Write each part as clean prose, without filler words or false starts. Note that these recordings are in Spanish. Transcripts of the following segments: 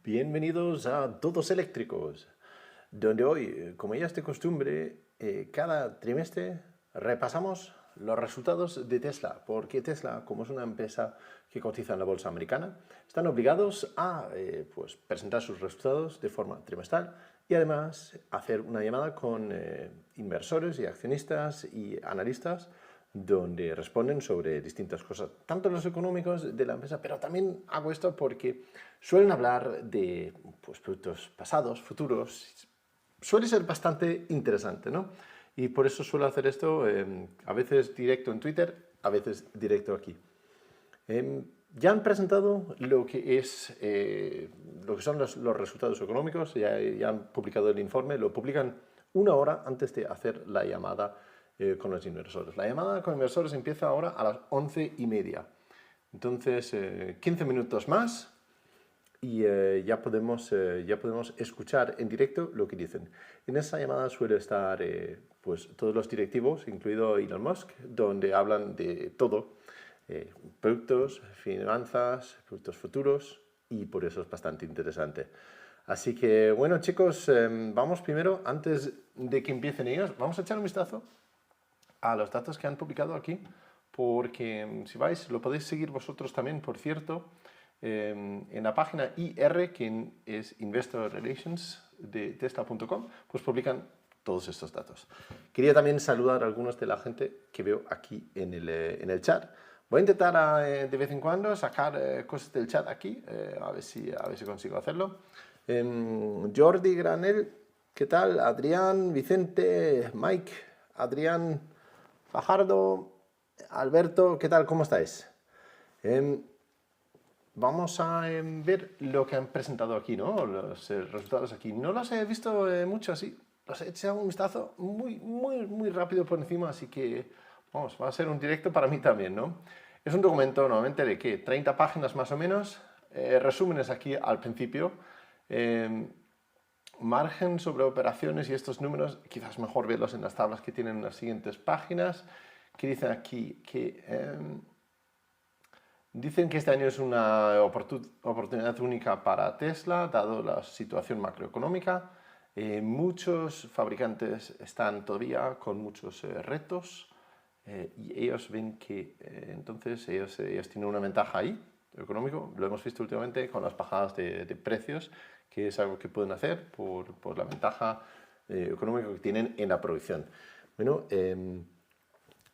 Bienvenidos a Todos Eléctricos, donde hoy, como ya es de costumbre, cada trimestre repasamos los resultados de Tesla, porque Tesla, como es una empresa que cotiza en la bolsa americana, están obligados a presentar sus resultados de forma trimestral y además hacer una llamada con inversores y accionistas y analistas donde responden sobre distintas cosas, tanto los económicos de la empresa, pero también hago esto porque suelen hablar de productos pasados, futuros. Suele ser bastante interesante, ¿no? Y por eso suelo hacer esto a veces directo en Twitter, a veces directo aquí. Ya han presentado lo que son los resultados económicos, ya han publicado el informe, lo publican una hora antes de hacer la llamada con los inversores. La llamada con inversores empieza ahora a las 11:30. Entonces, 15 minutos más y ya podemos escuchar en directo lo que dicen. En esa llamada suele estar todos los directivos, incluido Elon Musk, donde hablan de todo, productos, finanzas, productos futuros, y por eso es bastante interesante. Así que, bueno, chicos, vamos primero, antes de que empiecen ellos, vamos a echar un vistazo a los datos que han publicado aquí, porque si vais, lo podéis seguir vosotros también, por cierto, en la página IR, que es Investor Relations de Tesla.com, pues publican todos estos datos. Quería también saludar a algunos de la gente que veo aquí en el chat. Voy a intentar de vez en cuando sacar cosas del chat aquí, a ver si consigo hacerlo. Jordi Granel, ¿qué tal? Adrián, Vicente, Mike, Adrián, Fajardo, Alberto, ¿qué tal? ¿Cómo estáis? Vamos a ver lo que han presentado aquí, ¿no? Los resultados aquí. No los he visto mucho así. Los he echado un vistazo muy rápido por encima, así que, vamos, va a ser un directo para mí también, ¿no? Es un documento normalmente de, ¿qué? 30 páginas más o menos. Resúmenes aquí al principio. Margen sobre operaciones y estos números, quizás mejor verlos en las tablas que tienen en las siguientes páginas, que dicen aquí que dicen que este año es una oportunidad única para Tesla, dado la situación macroeconómica. Muchos fabricantes están todavía con muchos retos y ellos ven que entonces ellos tienen una ventaja ahí, económico. Lo hemos visto últimamente con las bajadas de precios, que es algo que pueden hacer por la ventaja económica que tienen en la producción. Bueno,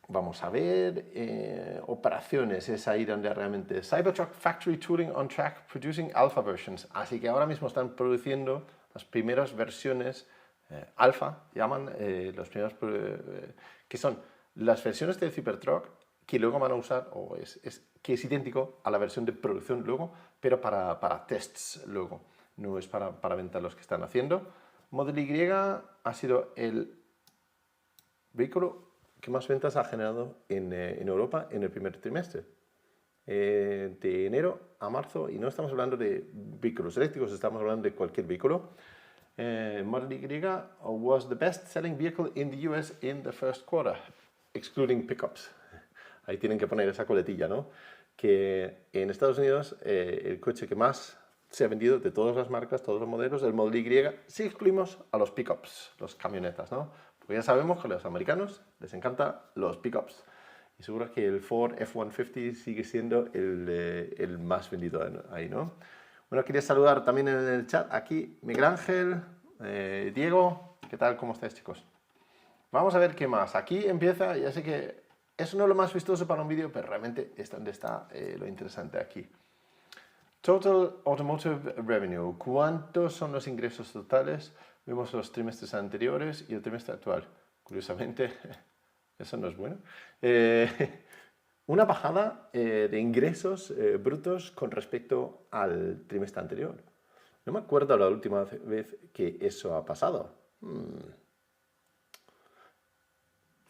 vamos a ver, operaciones, es ahí donde realmente Cybertruck Factory Tooling on Track Producing Alpha Versions. Así que ahora mismo están produciendo las primeras versiones alfa, llaman los primeros, que son las versiones del Cybertruck que luego van a usar, que es idéntico a la versión de producción luego, pero para tests luego, no es para venta los que están haciendo. Model Y ha sido el vehículo que más ventas ha generado en Europa en el primer trimestre. De enero a marzo, y no estamos hablando de vehículos eléctricos, estamos hablando de cualquier vehículo. Model Y was the best-selling vehicle in the US in the first quarter, excluding pickups. Ahí tienen que poner esa coletilla, ¿no? Que en Estados Unidos el coche que más se ha vendido de todas las marcas, todos los modelos, el Model Y, si excluimos a los pickups, los camionetas, ¿no? Porque ya sabemos que a los americanos les encantan los pickups. Y seguro que el Ford F-150 sigue siendo el más vendido ahí, ¿no? Bueno, quería saludar también en el chat aquí Miguel Ángel, Diego, ¿qué tal? ¿Cómo estáis, chicos? Vamos a ver qué más. Aquí empieza, ya sé que eso no es lo más vistoso para un vídeo, pero realmente es donde está lo interesante aquí. Total Automotive Revenue. ¿Cuántos son los ingresos totales? Vemos los trimestres anteriores y el trimestre actual. Curiosamente, eso no es bueno. Una bajada de ingresos brutos con respecto al trimestre anterior. No me acuerdo la última vez que eso ha pasado.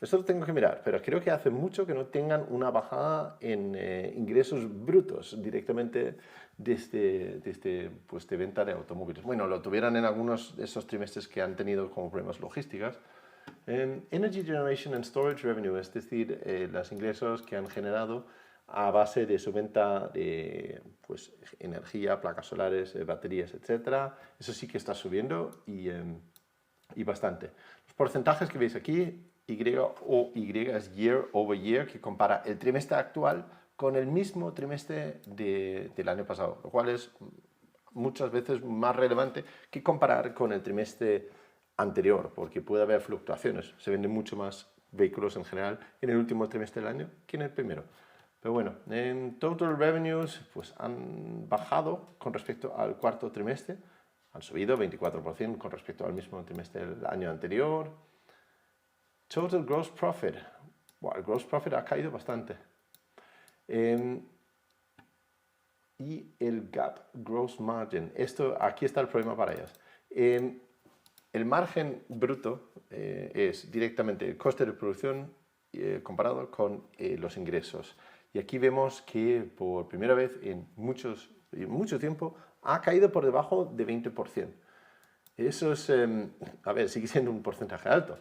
Esto lo tengo que mirar, pero creo que hace mucho que no tengan una bajada en ingresos brutos directamente desde de venta de automóviles. Bueno, lo tuvieran en algunos de esos trimestres que han tenido como problemas logísticas. Energy Generation and Storage Revenue, es decir, los ingresos que han generado a base de su venta de pues, energía, placas solares, baterías, etc. Eso sí que está subiendo y bastante. Los porcentajes que veis aquí, Y o Y es year over year, que compara el trimestre actual con el mismo trimestre del año pasado, lo cual es muchas veces más relevante que comparar con el trimestre anterior, porque puede haber fluctuaciones. Se venden mucho más vehículos en general en el último trimestre del año que en el primero. Pero bueno, en total revenues pues han bajado con respecto al cuarto trimestre, han subido 24% con respecto al mismo trimestre del año anterior. Total gross profit, bueno, el gross profit ha caído bastante. Y el gap gross margin, aquí está el problema para ellas. El margen bruto es directamente el coste de producción comparado con los ingresos. Y aquí vemos que por primera vez en mucho tiempo ha caído por debajo de 20%. Eso es, a ver, sigue siendo un porcentaje alto,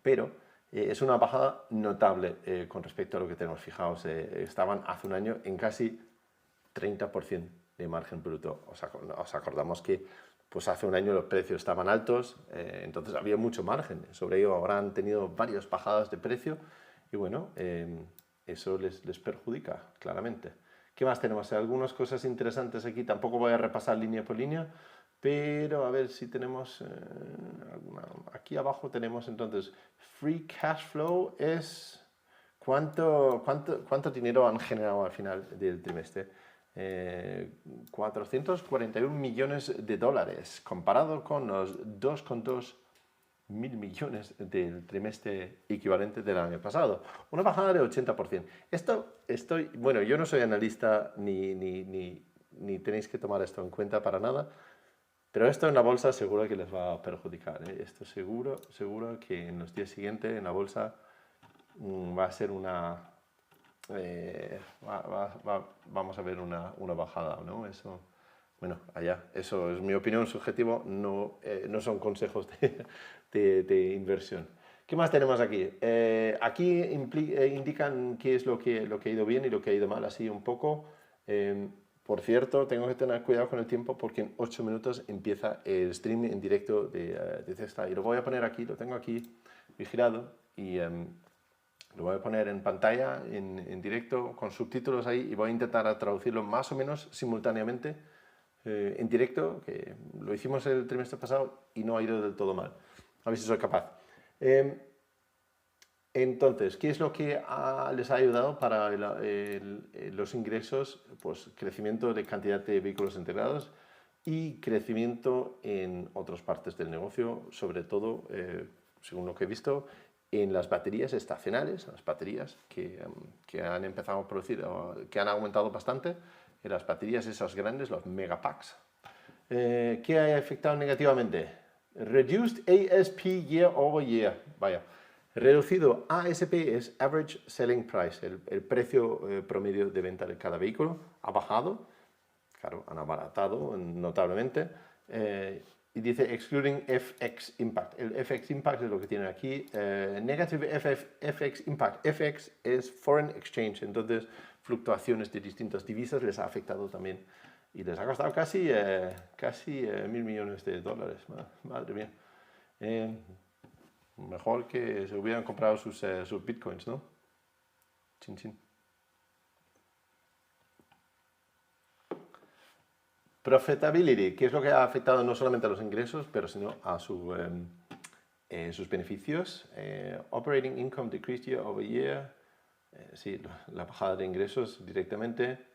pero es una bajada notable con respecto a lo que tenemos. Fijaos, estaban hace un año en casi 30% de margen bruto. Os acordamos que pues hace un año los precios estaban altos, entonces había mucho margen. Sobre ello habrán tenido varias bajadas de precio y bueno, eso les perjudica claramente. ¿Qué más tenemos? Algunas cosas interesantes aquí, tampoco voy a repasar línea por línea, pero a ver si tenemos aquí abajo tenemos entonces free cash flow es cuánto dinero han generado al final del trimestre. 441 millones de dólares comparado con los 2,2 mil millones del trimestre equivalente del año pasado, una bajada de 80%. Bueno, yo no soy analista ni tenéis que tomar esto en cuenta para nada, pero esto en la bolsa seguro que les va a perjudicar, ¿eh? Esto seguro que en los días siguientes en la bolsa va a ser vamos a ver una bajada, ¿no? Eso, bueno, allá, eso es mi opinión subjetiva, no son consejos de inversión. ¿Qué más tenemos aquí? Aquí indican qué es lo que ha ido bien y lo que ha ido mal, así un poco. Por cierto, tengo que tener cuidado con el tiempo porque en 8 minutos empieza el stream en directo de Tesla y lo voy a poner aquí, lo tengo aquí vigilado y lo voy a poner en pantalla, en directo, con subtítulos ahí y voy a intentar traducirlo más o menos simultáneamente en directo, que lo hicimos el trimestre pasado y no ha ido del todo mal. A ver si soy capaz. Entonces, ¿qué es lo que les ha ayudado para los ingresos? Pues crecimiento de cantidad de vehículos integrados y crecimiento en otras partes del negocio, sobre todo, según lo que he visto, en las baterías estacionarias, las baterías que han empezado a producir, que han aumentado bastante, en las baterías esas grandes, los megapacks. ¿Qué ha afectado negativamente? Reduced ASP year over year. Vaya. Reducido ASP es Average Selling Price, el precio promedio de venta de cada vehículo. Ha bajado, claro, han abaratado notablemente. Y dice excluding FX impact. El FX impact es lo que tienen aquí. Negative FX impact. FX es foreign exchange, entonces fluctuaciones de distintas divisas les ha afectado también. Y les ha costado casi 1.000 millones de dólares. Madre mía. Mejor que se hubieran comprado sus bitcoins, ¿no? Chin, chin. Profitability, que es lo que ha afectado no solamente a los ingresos, pero sino a sus beneficios. Operating income decreased year over year. Sí, la bajada de ingresos directamente,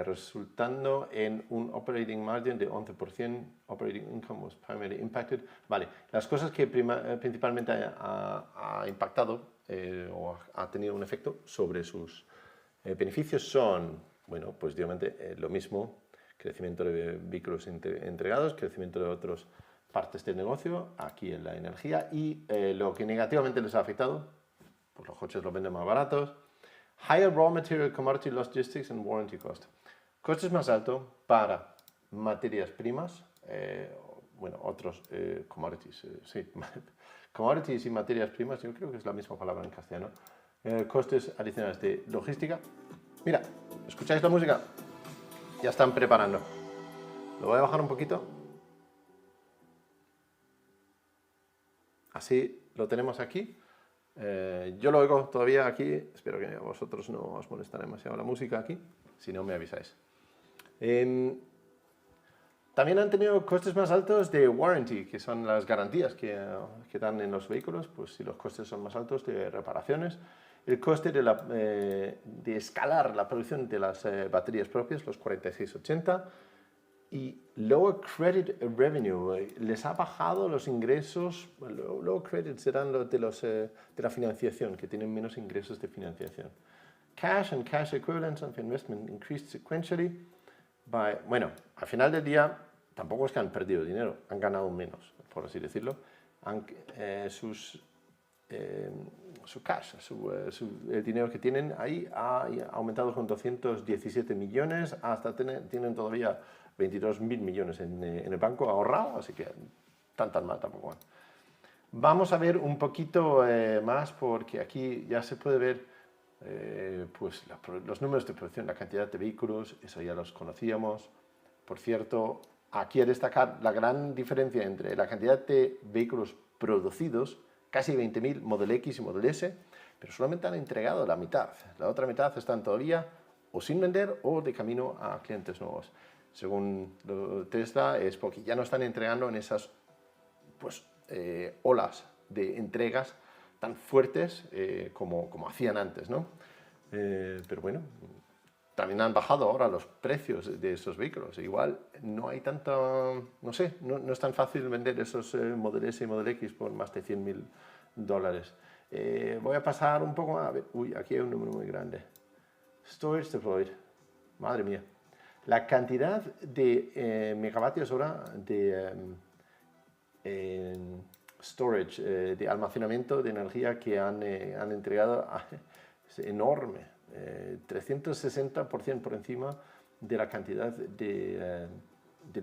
resultando en un operating margin de 11%. Operating income was primarily impacted. Vale, las cosas que principalmente ha impactado o ha tenido un efecto sobre sus beneficios son, bueno, pues obviamente lo mismo. Crecimiento de vehículos entregados, crecimiento de otras partes del negocio, aquí en la energía, y lo que negativamente les ha afectado, pues los coches los venden más baratos. Higher raw material, commodity, logistics and warranty cost. Costes más altos para materias primas, bueno, otros commodities, sí, commodities y materias primas, yo creo que es la misma palabra en castellano. Costes adicionales de logística. Mira, ¿escucháis la música? Ya están preparando. Lo voy a bajar un poquito. Así lo tenemos aquí. Yo lo oigo todavía aquí. Espero que a vosotros no os moleste demasiado la música aquí. Si no, me avisáis. También han tenido costes más altos de warranty, que son las garantías que dan en los vehículos. Pues si los costes son más altos de reparaciones. El coste de escalar la producción de las baterías propias, los 4680. Y lower credit revenue, les ha bajado los ingresos. Lower credit serán los de la financiación, que tienen menos ingresos de financiación. Cash and cash equivalents of investment increased sequentially by, bueno, al final del día tampoco es que han perdido dinero, han ganado menos, por así decirlo. Su cash, el dinero que tienen ahí ha aumentado con 217 millones, hasta tienen todavía 22.000 millones en el banco ahorrado, así que tan mal tampoco van. Vamos a ver un poquito más, porque aquí ya se puede ver pues los números de producción, la cantidad de vehículos, eso ya los conocíamos. Por cierto, aquí a destacar la gran diferencia entre la cantidad de vehículos producidos, casi 20.000 Model X y Model S, pero solamente han entregado la mitad. La otra mitad están todavía o sin vender o de camino a clientes nuevos. Según Tesla, es porque ya no están entregando en esas pues, olas de entregas tan fuertes como hacían antes, ¿no? Pero bueno, también han bajado ahora los precios de esos vehículos. Igual no hay tanta, no sé, no es tan fácil vender esos Model S y Model X por más de $100.000. Voy a pasar un poco a ver. Uy, aquí hay un número muy grande. Storage deployed. Madre mía. La cantidad de megavatios hora de storage, de almacenamiento de energía que han entregado es enorme. 360% por encima de la cantidad del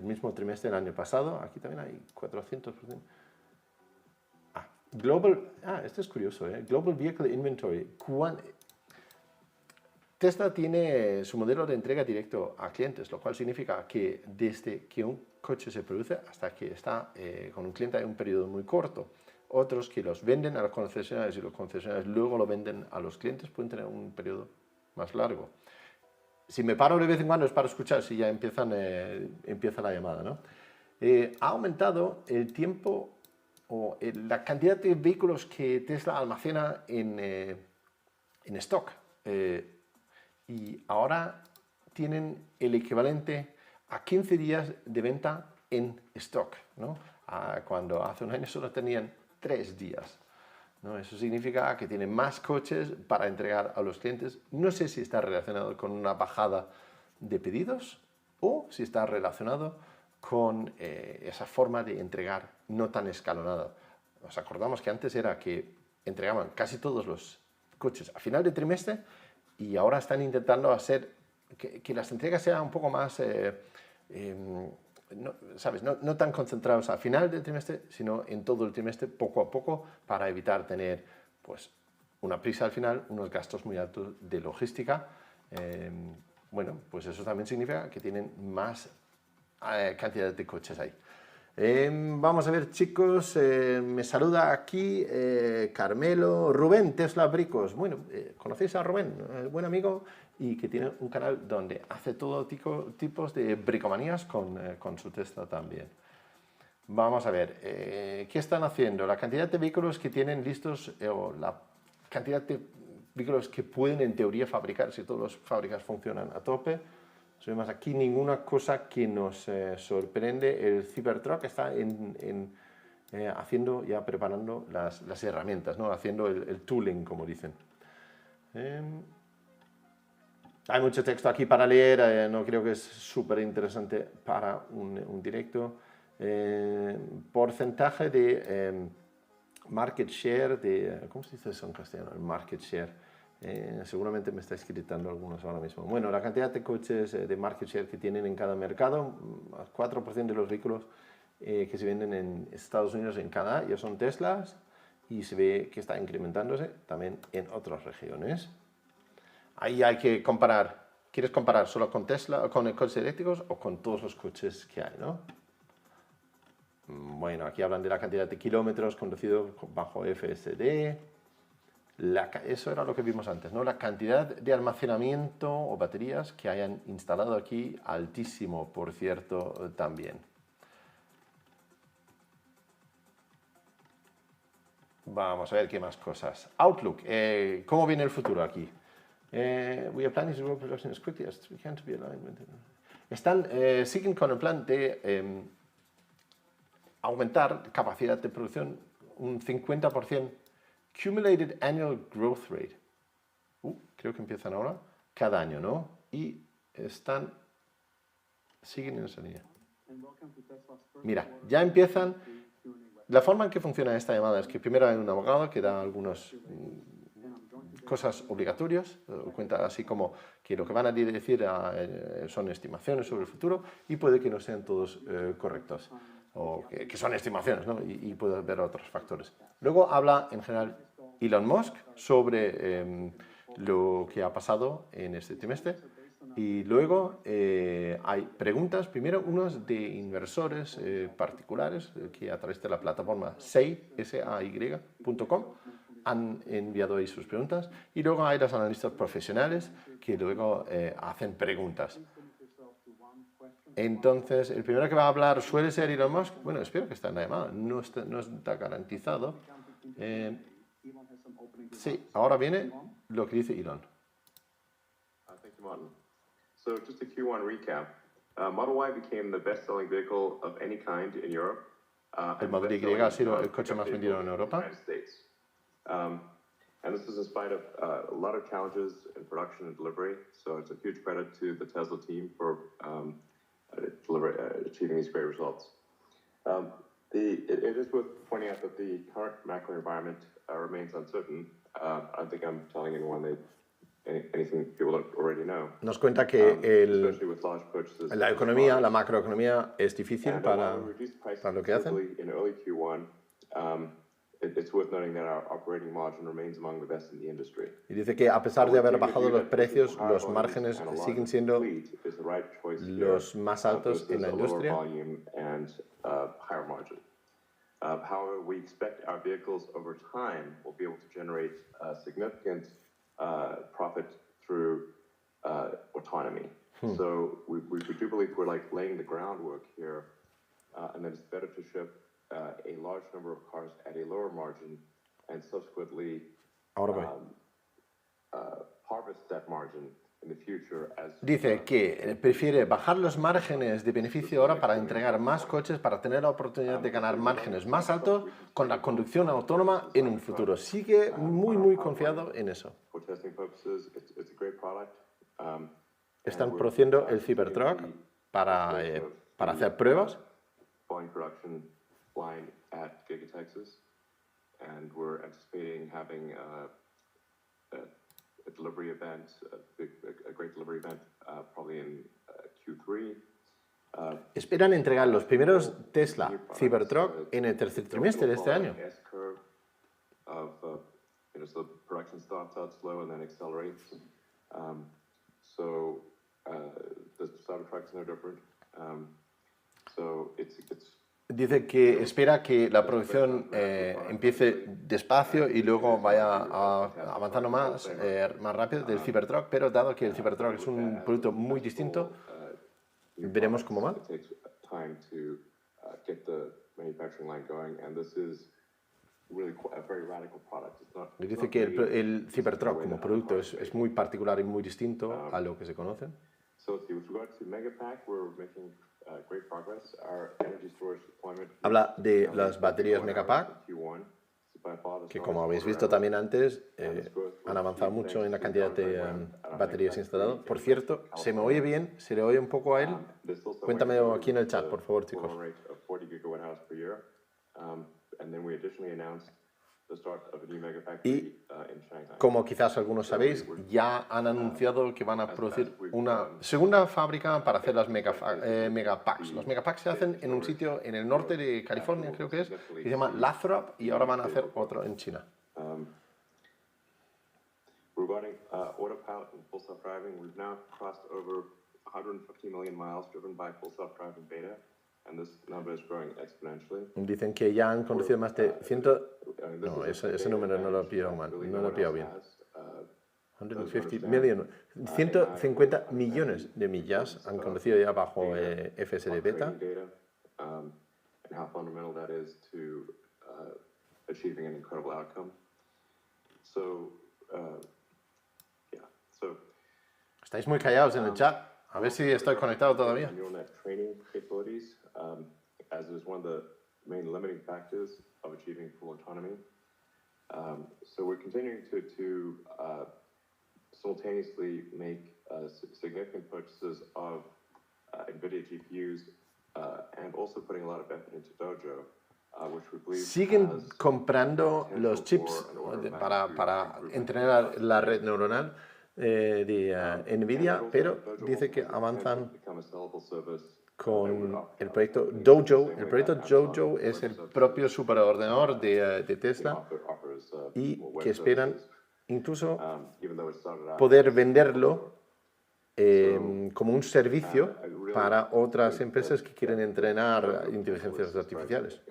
mismo trimestre del año pasado. Aquí también hay 400%. Esto es curioso, Global Vehicle Inventory. Tesla tiene su modelo de entrega directo a clientes, lo cual significa que desde que un coche se produce hasta que está con un cliente hay un periodo muy corto. Otros que los venden a los concesionarios y los concesionarios luego lo venden a los clientes pueden tener un periodo más largo. Si me paro de vez en cuando es para escuchar si ya empieza la llamada, ¿no? Ha aumentado el tiempo o la cantidad de vehículos que Tesla almacena en stock. Y ahora tienen el equivalente a 15 días de venta en stock, ¿no? Cuando hace un año solo tenían 3 días, ¿no? Eso significa que tienen más coches para entregar a los clientes. No sé si está relacionado con una bajada de pedidos o si está relacionado con esa forma de entregar no tan escalonada. Os acordamos que antes era que entregaban casi todos los coches a final de trimestre y ahora están intentando hacer que las entregas sean un poco más, no tan concentrados al final del trimestre, sino en todo el trimestre, poco a poco, para evitar tener pues, una prisa al final, unos gastos muy altos de logística. Bueno, pues eso también significa que tienen más cantidad de coches ahí. Vamos a ver, chicos, me saluda aquí Carmelo, Rubén, Tesla Bricos. Bueno, ¿conocéis a Rubén? Buen amigo y que tiene un canal donde hace todo tipos de bricomanías con su Tesla también. Vamos a ver, ¿qué están haciendo? La cantidad de vehículos que tienen listos o la cantidad de vehículos que pueden en teoría fabricar si todas las fábricas funcionan a tope. Vemos aquí ninguna cosa que nos sorprende. El Cybertruck está haciendo, ya preparando las herramientas, ¿no? Haciendo el tooling, como dicen. Hay mucho texto aquí para leer, no creo que es súper interesante para un directo. Porcentaje de market share, ¿cómo se dice eso en castellano? El market share. Seguramente me estáis gritando algunos ahora mismo. Bueno, la cantidad de coches de market share que tienen en cada mercado, 4% de los vehículos que se venden en Estados Unidos y en Canadá ya son Teslas y se ve que está incrementándose también en otras regiones. Ahí hay que comparar. ¿Quieres comparar solo con Tesla, con coches eléctricos o con todos los coches que hay, ¿no? Bueno, aquí hablan de la cantidad de kilómetros conducidos bajo FSD. Eso era lo que vimos antes, ¿no? La cantidad de almacenamiento o baterías que hayan instalado aquí, altísimo, por cierto, también. Vamos a ver qué más cosas. Outlook, ¿cómo viene el futuro aquí? We are planning to grow production as quickly as we can to be aligned with... siguen con el plan de aumentar capacidad de producción un 50%, cumulated annual growth rate. Creo que empiezan ahora, cada año, ¿no? Y siguen en esa línea. Mira, ya empiezan. La forma en que funciona esta llamada es que primero hay un abogado que da algunas cosas obligatorias, cuenta así como que lo que van a decir son estimaciones sobre el futuro y puede que no sean todos correctos, o que son estimaciones, ¿no? Y puede haber otros factores. Luego habla en general Elon Musk sobre lo que ha pasado en este trimestre. Y luego hay preguntas, primero unos de inversores particulares que a través de la plataforma say.com han enviado ahí sus preguntas, y luego hay los analistas profesionales que luego hacen preguntas. Entonces, el primero que va a hablar suele ser Elon Musk. Bueno, espero que esté en la llamada, no está garantizado. Sí, ahora viene lo que dice Elon. So just a Q1 recap. Model Y became the best-selling vehicle of any kind in Europe. El Model Y ha sido el coche más vendido en Europa. And this is in spite of a lot of challenges in production and delivery. So it's a huge credit to the Tesla team for achieving these great results. It is worth pointing out that the current macro environment remains uncertain. I think I'm telling anyone anything people don't already know. Nos cuenta que la economía, la macroeconomía es difícil para lo que hacen. It's worth noting that our operating margin remains among the best in the industry. Y dice que a pesar de haber bajado los precios, los márgenes siguen siendo los más altos en la industria. However, we expect our vehicles over time will be able to generate significant profit through autonomy. So we do believe we're like laying the groundwork here, and that it's better to ship a large number of cars at a lower margin and subsequently harvest that margin in the future as... Dice que prefiere bajar los márgenes de beneficio ahora para entregar más coches, para tener la oportunidad de ganar márgenes más altos con la conducción autónoma en un futuro. Sigue muy confiado en eso. Están produciendo el Cybertruck para hacer pruebas. Line at Giga Texas, and we're anticipating having a delivery event, a great delivery event, probably in Q3. Esperan entregar los primeros Tesla Cybertruck en el tercer trimestre de este año. So production starts out slow and then accelerates. So the Cybertruck's no different. So it's Dice que espera que la producción empiece despacio y luego vaya avanzando más rápido del Cybertruck, pero dado que el Cybertruck es un producto muy distinto, veremos cómo va. Y dice que el Cybertruck como producto es muy particular y muy distinto a lo que se conoce. Habla de las baterías Megapack, que como habéis visto también antes, han avanzado mucho en la cantidad de baterías instaladas. Por cierto, ¿se me oye bien? ¿Se le oye un poco a él? Cuéntame aquí en el chat, por favor, chicos. Y como quizás algunos sabéis, ya han anunciado que van a producir una segunda fábrica para hacer las megapacks. Los megapacks se hacen en un sitio en el norte de California, creo que es, que se llama Lathrop, y ahora van a hacer otro en China. Regarding autopilot and full self-driving, we've now crossed over 150 million miles driven by full self-driving beta, and this number is growing exponentially. Dicen que ya han conducido más de 100... No, ese número no lo he pillado mal, no lo he pillado bien. 150 millones de millas han conducido ya bajo FSD beta. And how fundamental that is to achieving an incredible outcome. Estáis muy callados en el chat. A ver si estoy conectado todavía. As is one of the main limiting factors of achieving full autonomy. So we're continuing to simultaneously make significant purchases of NVIDIA GPUs and also putting a lot of effort into Dojo, which we believe siguen comprando los chips para entrenar la red neuronal de NVIDIA, pero dice que avanzan con el proyecto Dojo. El proyecto Dojo es el propio superordenador de Tesla y que esperan incluso poder venderlo como un servicio para otras empresas que quieren entrenar inteligencias artificiales.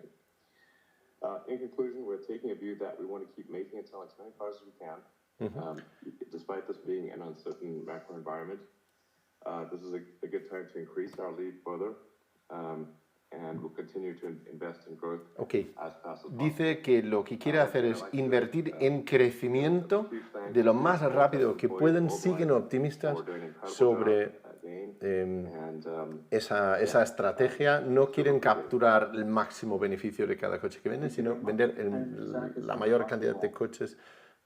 In conclusion, we're taking a view that we want to keep making and selling as many cars as we can, despite this being an uncertain macro environment. This is a good time to increase our lead further, and we'll continue to invest in growth as fast as possible. Dice que lo que quiere hacer es invertir en crecimiento de lo más rápido que pueden. Siguen optimistas sobre esa estrategia. No quieren capturar el máximo beneficio de cada coche que venden, sino vender la mayor cantidad de coches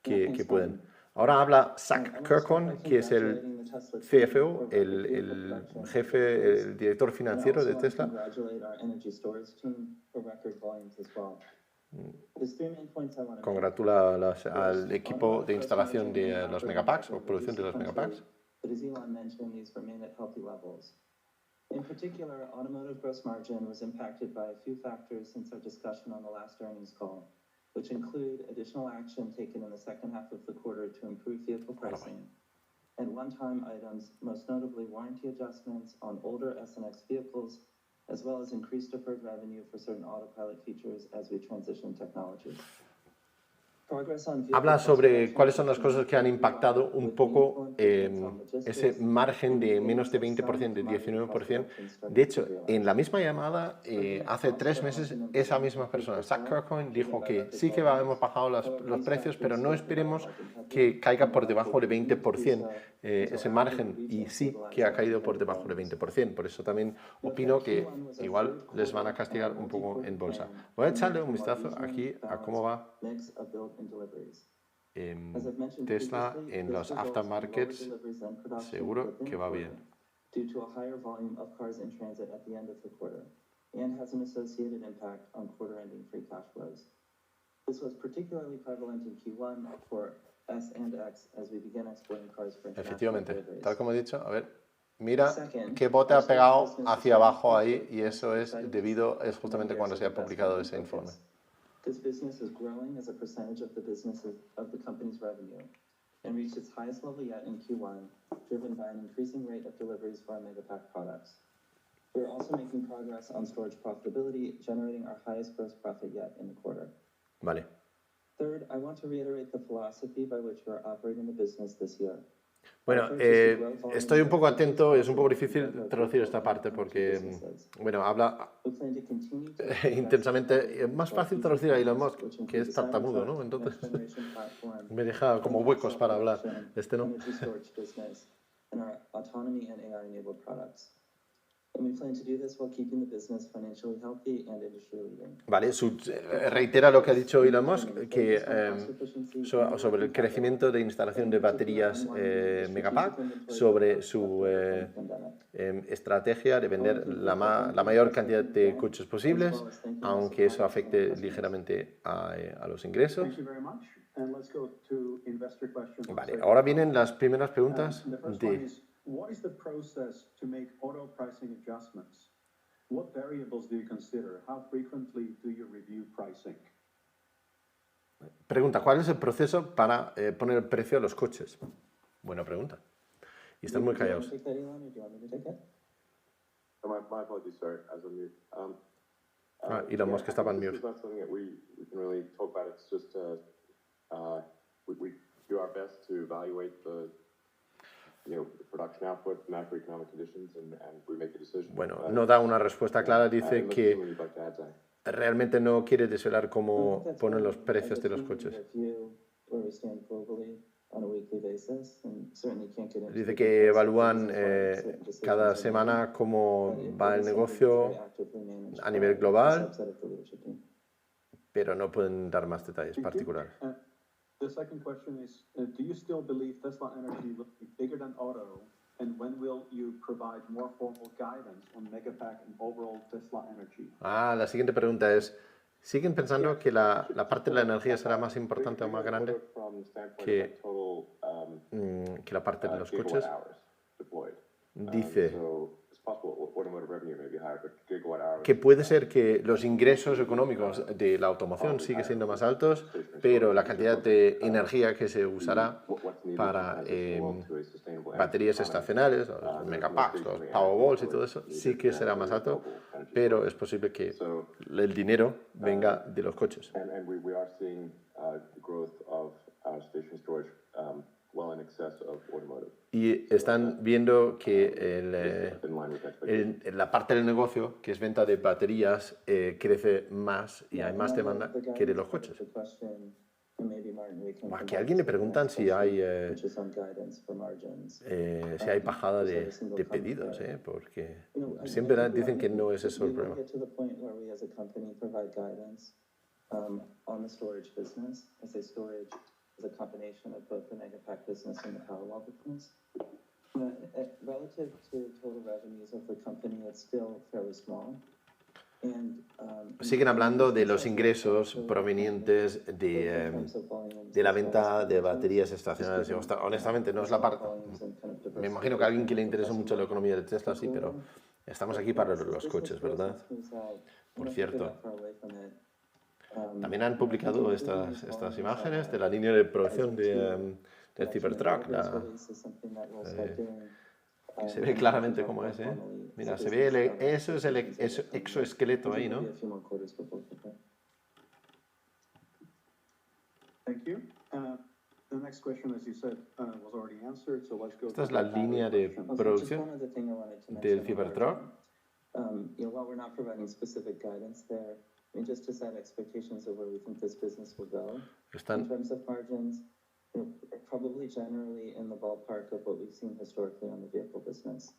que pueden. Ahora habla Zach Kirkhorn, que es el CFO, el jefe, el director financiero de Tesla. Congratula al equipo de instalación de los megapacks o producción de los megapacks. In particular, automotive gross margin was impacted by a few factors since our discussion on the last earnings call, which include additional action taken in the second half of the quarter to improve vehicle pricing, and one-time items, most notably warranty adjustments on older S&X vehicles, as well as increased deferred revenue for certain autopilot features as we transition technology. Habla sobre cuáles son las cosas que han impactado un poco ese margen de menos de 20%, de 19%. De hecho, en la misma llamada, hace 3 meses, esa misma persona, Zach Kirkhorn, dijo que sí que hemos bajado los precios, pero no esperemos que caiga por debajo de 20% ese margen, y sí que ha caído por debajo de 20%. Por eso también opino que igual les van a castigar un poco en bolsa. Voy a echarle un vistazo aquí a cómo va Tesla en los aftermarkets. Seguro que va bien. Due to a higher volume of cars in transit at the end of the quarter, and has an associated impact on quarter-ending free cash flows. This was particularly prevalent in Q1 for S and X as we began exporting cars for international Efectivamente, deliveries. tal como he dicho, a ver, mira qué bote ha pegado hacia abajo ahí, y eso es justamente cuando se ha publicado ese informe. This business is growing as a percentage of the company's revenue and reached its highest level yet in Q1, driven by an increasing rate of deliveries for our Megapack products. We're also making progress on storage profitability, generating our highest gross profit yet in the quarter. Vale. Third, I want to reiterate the philosophy by which we're operating the business this year. Bueno, estoy un poco atento, es un poco difícil traducir esta parte porque, bueno, habla intensamente. Es más fácil traducir a Elon Musk, que es tartamudo, ¿no? Entonces me deja como huecos para hablar. Este no. And we plan to do this while keeping the business financially healthy and industry leading. Vale, reitera lo que ha dicho Elon Musk, que sobre el crecimiento de instalación de baterías Megapack, sobre su estrategia de vender la mayor cantidad de coches posibles, aunque eso afecte ligeramente a los ingresos. Vale, ahora vienen las primeras preguntas de... What is the process to make auto pricing adjustments? What variables do you consider? How frequently do you review pricing? Pregunta, ¿cuál es el proceso para poner el precio a los coches? Buena pregunta. Y están muy callados. My apologies, sorry, as I'm mute. Elon Musk estaba en mute. This is not something that we can really talk about. It's just we do our best to evaluate the production output, macroeconomic conditions, and we make a decision. Bueno, no da una respuesta clara, dice que realmente no quiere desvelar cómo ponen los precios de los coches. Dice que evalúan cada semana cómo va el negocio a nivel global, pero no pueden dar más detalles particulares. The second question is, do you still believe Tesla Energy will be bigger than auto? And when will you provide more formal guidance on Megapack and overall Tesla Energy? La siguiente pregunta es, ¿siguen pensando que la parte de la energía será más importante o más grande que la parte de los coches? Dice que puede ser que los ingresos económicos de la automoción siguen siendo más altos, pero la cantidad de energía que se usará para baterías estacionales, los megapacks, los powerwalls y todo eso, sí que será más alto, pero es posible que el dinero venga de los coches. Y están viendo que la parte del negocio, que es venta de baterías, crece más y hay más demanda que de los coches. Aquí a alguien le preguntan si hay bajada de pedidos, porque siempre dicen que no es eso el problema. Is a combination of both the Megapack business and the Powerwall business. Relative to total revenues of the company, it's still fairly small. Siguen hablando de los ingresos provenientes de la venta de baterías estacionarias. Honestamente, no es la parte... Me imagino que a alguien que le interesa mucho la economía de Tesla, sí, pero estamos aquí para los coches, ¿verdad? Por cierto. También han publicado estas imágenes de la línea de producción del Cybertruck. Se ve claramente cómo es, ¿eh? Mira, se ve eso es el exoesqueleto ahí, ¿no? Esta es la línea de producción del Cybertruck. I mean, just to set expectations of where we think this business will go. In terms of margins, probably generally in the ballpark of what we've seen historically on the vehicle business.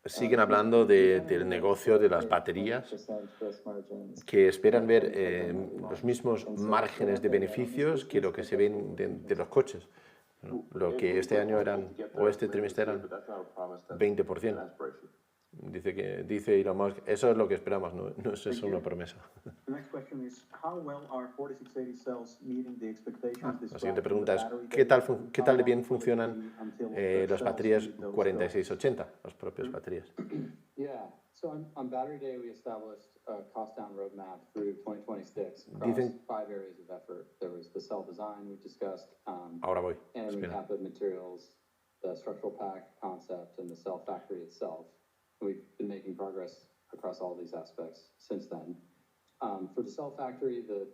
Siguen hablando del negocio de las baterías, que esperan ver los mismos márgenes de beneficios que lo que se ven de los coches. Lo que este año o este trimestre eran 20%. Dice Elon Musk, eso es lo que esperamos, no es eso una promesa. La siguiente pregunta es, ¿qué tal de bien funcionan las baterías 4680, las propias baterías? So on Battery Day, we established a cost-down roadmap through 2026 across Dicen, 5 areas of effort. There was the cell design we discussed, ahora voy, and cathode materials, the structural pack concept, and the cell factory itself. We've been making progress across all these aspects since then. For the cell factory, the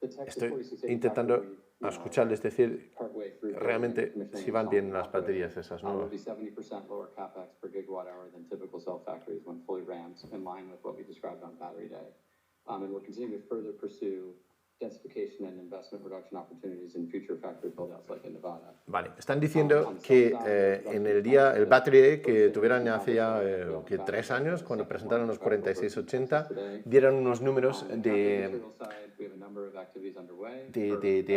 Estoy intentando escucharles decir realmente si van bien las baterías esas nuevas. 70% lower capex per gigawatt hour than typical cell factories when fully ramped, in line with what we described on Battery Day. And we're continuing to further pursue densification and investment reduction opportunities in future factory build-outs like in Nevada. Vale, están diciendo que en el Battery Day que tuvieron hace ya 3 años, cuando presentaron los 4680, dieron unos números de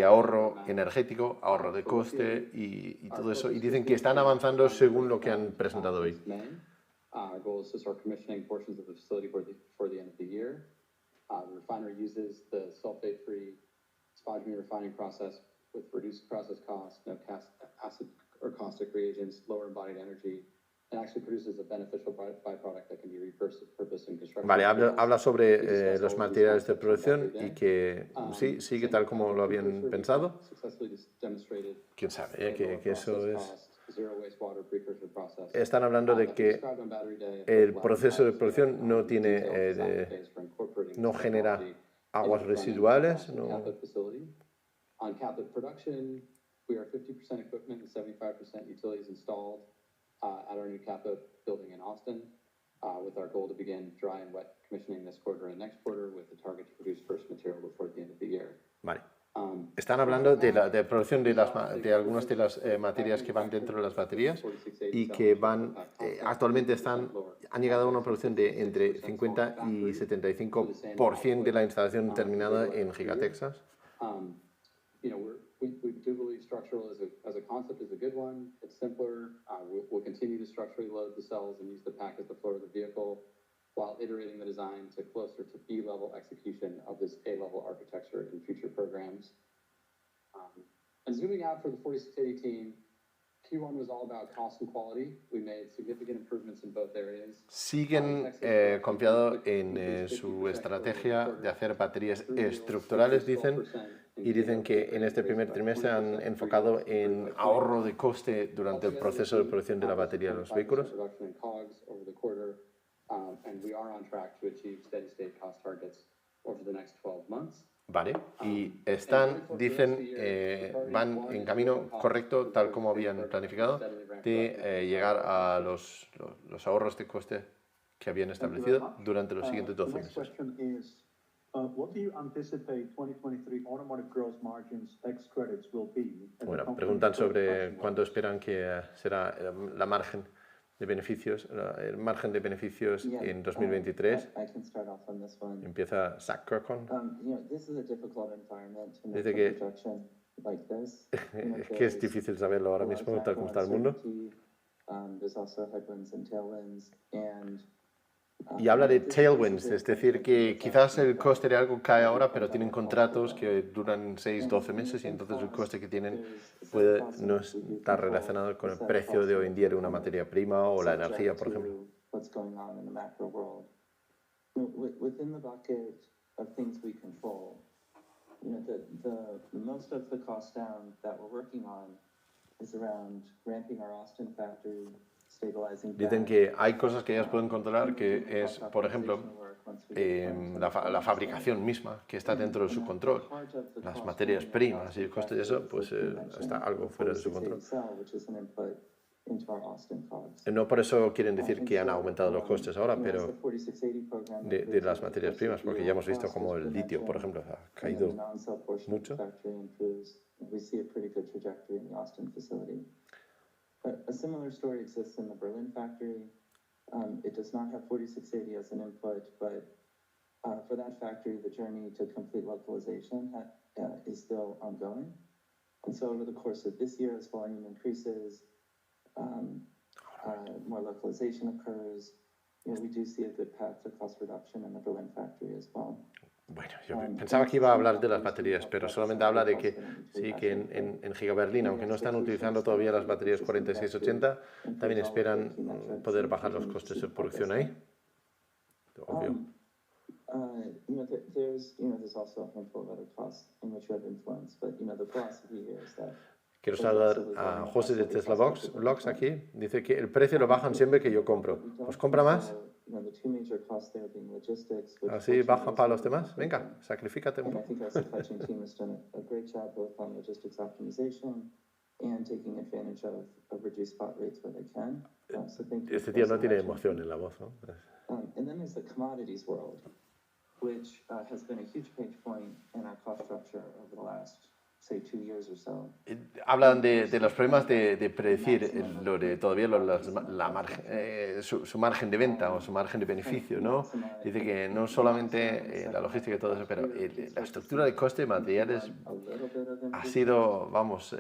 ahorro energético, ahorro de coste y todo eso, y dicen que están avanzando según lo que han presentado hoy. Our goal is to start commissioning portions of the facility before the end of the year. The refinery uses the sulfate-free spodumene refining process with reduced process costs, no acid or caustic reagents, lower embodied energy, and actually produces a beneficial byproduct that can be repurposed in construction. Vale, habla sobre los materiales de producción y que sí, sigue tal como lo habían pensado. ¿Quién sabe? Que eso es... Están hablando de que el proceso de producción no genera aguas residuales. No. On cathode production, we are 50% equipment and 75% utilities installed at our new cathode building in Austin, with our goal to begin dry and wet commissioning this quarter and next quarter, with the target to produce first material before the end of the year. Vale. Están hablando de producción de algunas de las materias que van dentro de las baterías y que actualmente han llegado a una producción de entre 50 y 75% de la instalación terminada en Gigatexas. We do believe structural as a concept is a good one. It's simpler. We'll continue to structurally load the cells and use the pack as the floor of the vehicle, while iterating the design to closer to B-level execution of this A-level architecture in future programs. And zooming out for the 4680 team, Q1 was all about cost and quality. We made significant improvements in both areas. Siguen confiados en su estrategia de hacer baterías estructurales, dicen, y dicen que en este primer trimestre han enfocado en ahorro de coste durante el proceso de producción de la batería de los vehículos. Vale, y van en camino correcto, tal como habían planificado, de llegar a los ahorros de coste que habían establecido durante los siguientes 12 meses. What do you anticipate 2023 automotive gross margins ex credits will be? Bueno, preguntan sobre cuánto esperan que será la margen de beneficios, el margen de beneficios en 2023. Empieza Zach Kirkon. Dice que es difícil saberlo ahora mismo, tal como está el mundo. Y habla de tailwinds, es decir, que quizás el coste de algo cae ahora, pero tienen contratos que duran 6-12 meses y entonces el coste que tienen puede no estar relacionado con el precio de hoy en día de una materia prima o la energía, por ejemplo. Dicen que hay cosas que ellas pueden controlar, que es, por ejemplo, la fabricación misma, que está dentro de su control. Las materias primas y el coste de eso, pues está algo fuera de su control. No por eso quieren decir que han aumentado los costes ahora, pero de las materias primas, porque ya hemos visto como el litio, por ejemplo, ha caído mucho. A similar story exists in the Berlin factory. It does not have 4680 as an input, but for that factory, the journey to complete localization is still ongoing. And so over the course of this year, as volume increases, more localization occurs, we do see a good path to cost reduction in the Berlin factory as well. Bueno, yo pensaba que iba a hablar de las baterías, pero solamente habla de que sí, que en Giga Berlín, aunque no están utilizando todavía las baterías 4680, también esperan poder bajar los costes de producción ahí. Obvio. Quiero saludar a José de Tesla Vlogs aquí. Dice que el precio lo bajan siempre que yo compro. Pues compra más. Así baja para los demás. Venga, sacrifícate un poco. Este tío no tiene emoción en la voz, ¿no? which has been a huge pinch point in our cost structure over the last, say, 2 years or so. Hablan de los problemas de predecir todavía su margen de venta o su margen de beneficio, ¿no? Dice que no solamente la logística y todo eso, pero la estructura de coste de materiales ha sido, vamos,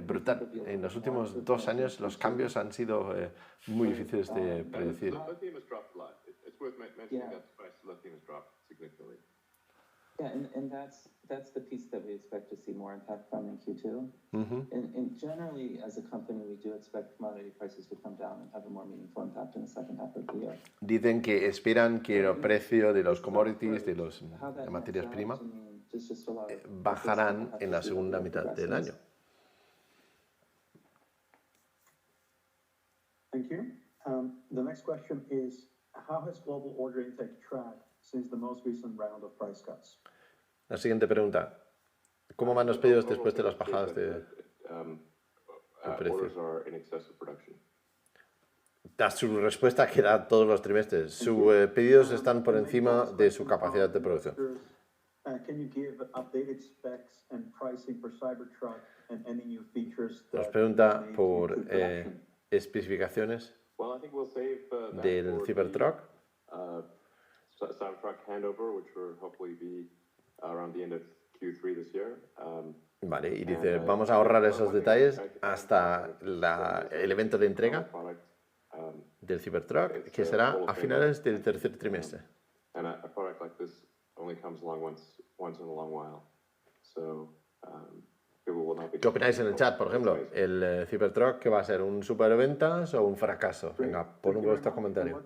brutal. En los últimos 2 años los cambios han sido muy difíciles de predecir. Lithium has dropped a lot. It's worth mentioning that the price of lithium has dropped significantly. Yeah, and that's the piece that we expect to see more impact from in Q2. And generally, as a company, we do expect commodity prices to come down and have a more meaningful impact in the second half of the year. Dicen que esperan que el precio de los commodities, de las materias primas, bajarán en la segunda mitad del año. Thank you. The next question is, how has global order intake tracked since the most recent round of price cuts? La siguiente pregunta. ¿Cómo van los pedidos después de las bajadas de precio? Orders are in excess of production. Da su respuesta que da todos los trimestres. Sus pedidos están por encima de su capacidad de producción. Can you give updated specs and pricing for Cybertruck and any new features that Nos pregunta made por into production? especificaciones Well, I think we'll save that del for Cybertruck. the Cybertruck handover, which will hopefully be around the end of Q3 this year. Vale, y dice, vamos a ahorrar esos detalles hasta el evento de entrega del Cybertruck, que será a finales del tercer trimestre. And a product like this only comes along once in a long while. So, people will not be... ¿Qué opináis en el chat, por ejemplo? ¿El Cybertruck que va a ser un superventas o un fracaso? Venga, pon vuestro comentario.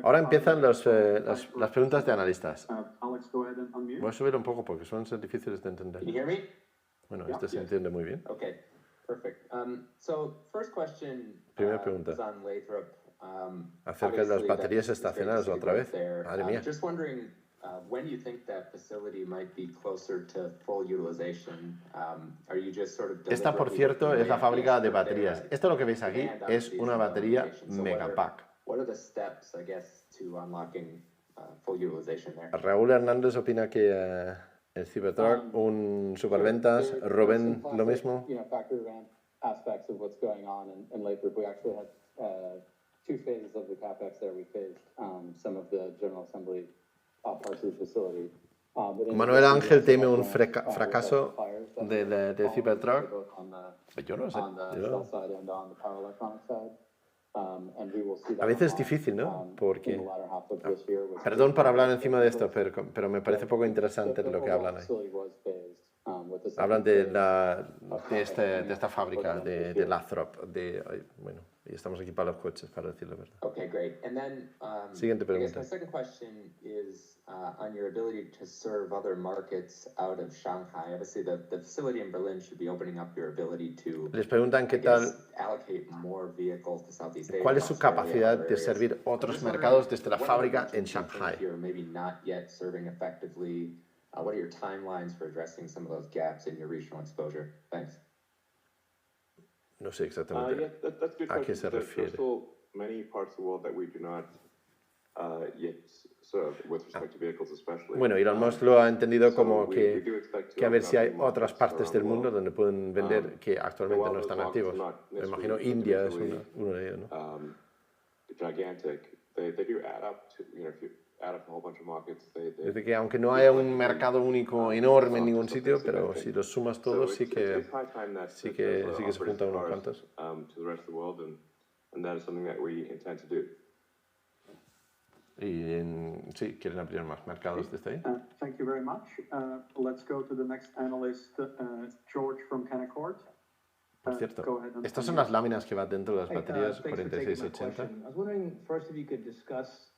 Ahora empiezan las preguntas de analistas. Voy a subir un poco porque suelen ser difíciles de entender. Can you hear me? Bueno, este se entiende muy bien. Okay, perfect. So first question Primera pregunta. is on Lathrop. Acerca de las Obviously, baterías that's great estacionarias to see otra vez. growth there. Madre mía. Just wondering when you think that facility might be closer to full utilization. Are you just sort of Esta, por cierto, es la fábrica de baterías. Esto lo que veis aquí es una batería Megapack. What are the steps, I guess, to unlocking full utilization there? Raúl Hernández opina que el Cybertruck, un superventas. Rubén, lo mismo. Factory ramp aspects of what's going on in Lathrop. We actually had 2 phases of the CapEx there. We phased some of the general assembly parts of the facility. Manuel Ángel teme un fracaso del Cybertruck. Yo no sé. A veces es difícil, ¿no? Porque... Perdón por hablar encima de esto, pero me parece poco interesante lo que hablan ahí. Hablan de esta fábrica, de Lathrop, bueno, y estamos aquí para los coches, para decir la verdad. Okay, great. And then, Siguiente I guess pregunta. my second question is on your ability to serve other markets out of Shanghai. Obviously, the facility in Berlin should be opening up your ability to, Les preguntan qué tal, allocate more vehicles to Southeast Asia, cuál es su Australia, capacidad other de areas. servir otros Just wondering, mercados desde la what fábrica are the en regions you think Shanghai. you're maybe not yet serving effectively? What are your timelines for addressing some of those gaps in your regional exposure? Thanks. No sé Yeah, exactamente that's good a qué question. se There's refiere. still many parts of the world that we do not yet serve, with respect to vehicles especially. Bueno, Elon Musk lo ha entendido como we que do expect to a ver open si up hay new otras markets partes del around the mundo world. donde pueden vender que actualmente while no those están markets activos. are not Me imagino necessarily India es individually, uno de ellos, ¿no? Gigantic. They do add up to, if you add up a whole bunch of markets, they Desde que aunque no haya un mercado único enorme en ningún sitio, pero si los sumas todos sí que it's high time that sí que se juntan unos cars, cuantos. to the rest of the world, and that is something that we intend to do. Y sí, quieren abrir más mercados desde ahí. Thank you very much. Let's go to the next analyst, George from Canaccord. Por cierto, Go ahead and estas son unmute. las láminas que va dentro de las baterías Thanks for taking my 4680. question. I was wondering first if you could discuss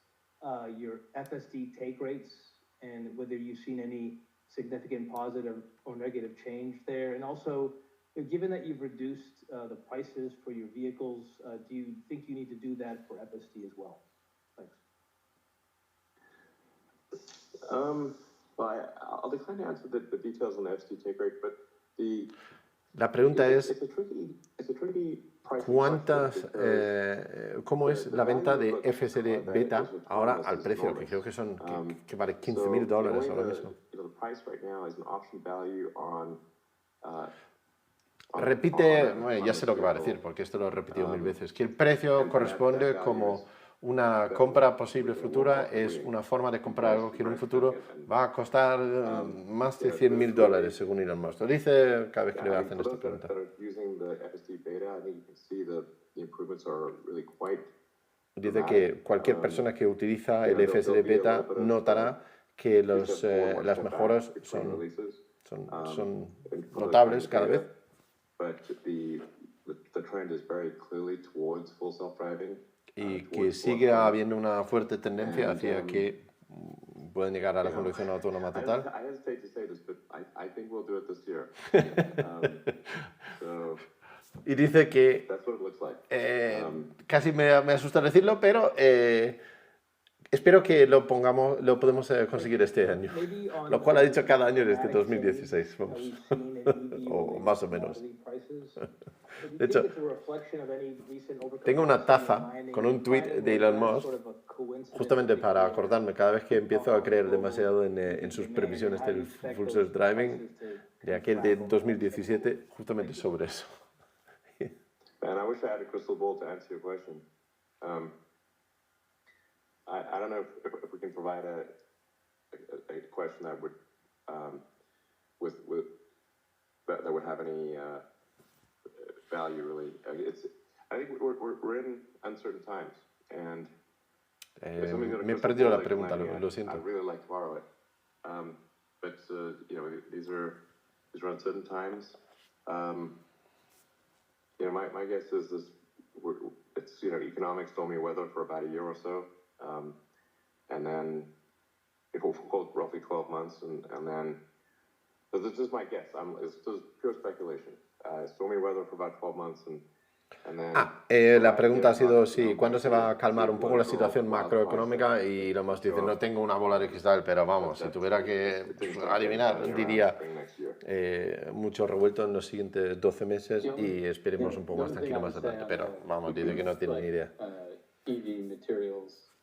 your FSD take rates and whether you've seen any significant positive or negative change there. And also, given that you've reduced the prices for your vehicles, do you think you need to do that for FSD as well? Thanks. Well, I'll decline to answer the details on the FSD take rate, but La pregunta es, it's a tricky ¿cómo es la venta de FSD beta ahora al precio? Que creo que que vale $15.000 ahora mismo. Repite, bueno, ya sé lo que va a decir, porque esto lo he repetido 1000 veces, que el precio corresponde como una compra posible futura, es una forma de comprar algo que en un futuro va a costar más de $100.000, según Elon Musk. Lo dice cada vez que le hacen esta pregunta. Dice que cualquier persona que utiliza el FSD beta notará que las mejoras son notables cada vez. Y que sigue habiendo una fuerte tendencia hacia que pueden llegar a la conducción autónoma total. Y dice que casi me asusta decirlo, pero espero que lo podemos conseguir este año, lo cual ha dicho cada año desde 2016, vamos, o más o menos. De hecho, tengo una taza con un tweet de Elon Musk, justamente para acordarme cada vez que empiezo a creer demasiado en sus previsiones del Full Self Driving, de aquel de 2017, justamente sobre eso. And I wish I had a crystal ball to answer your question. I don't know if we can provide a question that would that would have any value really. I think we're in uncertain times, and me he perdido la pregunta, lo siento. I'd really like to borrow it, but you know, these are uncertain times. You know, my guess is it's, you know, economic stormy weather for about a year or so, and then it will hold roughly 12 months, and then, so this is my guess. It's just pure speculation. Stormy weather for about 12 months, and then. La pregunta ha sido ¿cuándo se va a calmar un poco la situación macroeconómica? Y lo más dice, no tengo una bola de cristal, pero vamos, si tuviera que adivinar, diría mucho revuelto en los siguientes 12 meses y esperemos un poco más tranquilo más adelante, pero vamos, dice que no tiene ni idea. EV materials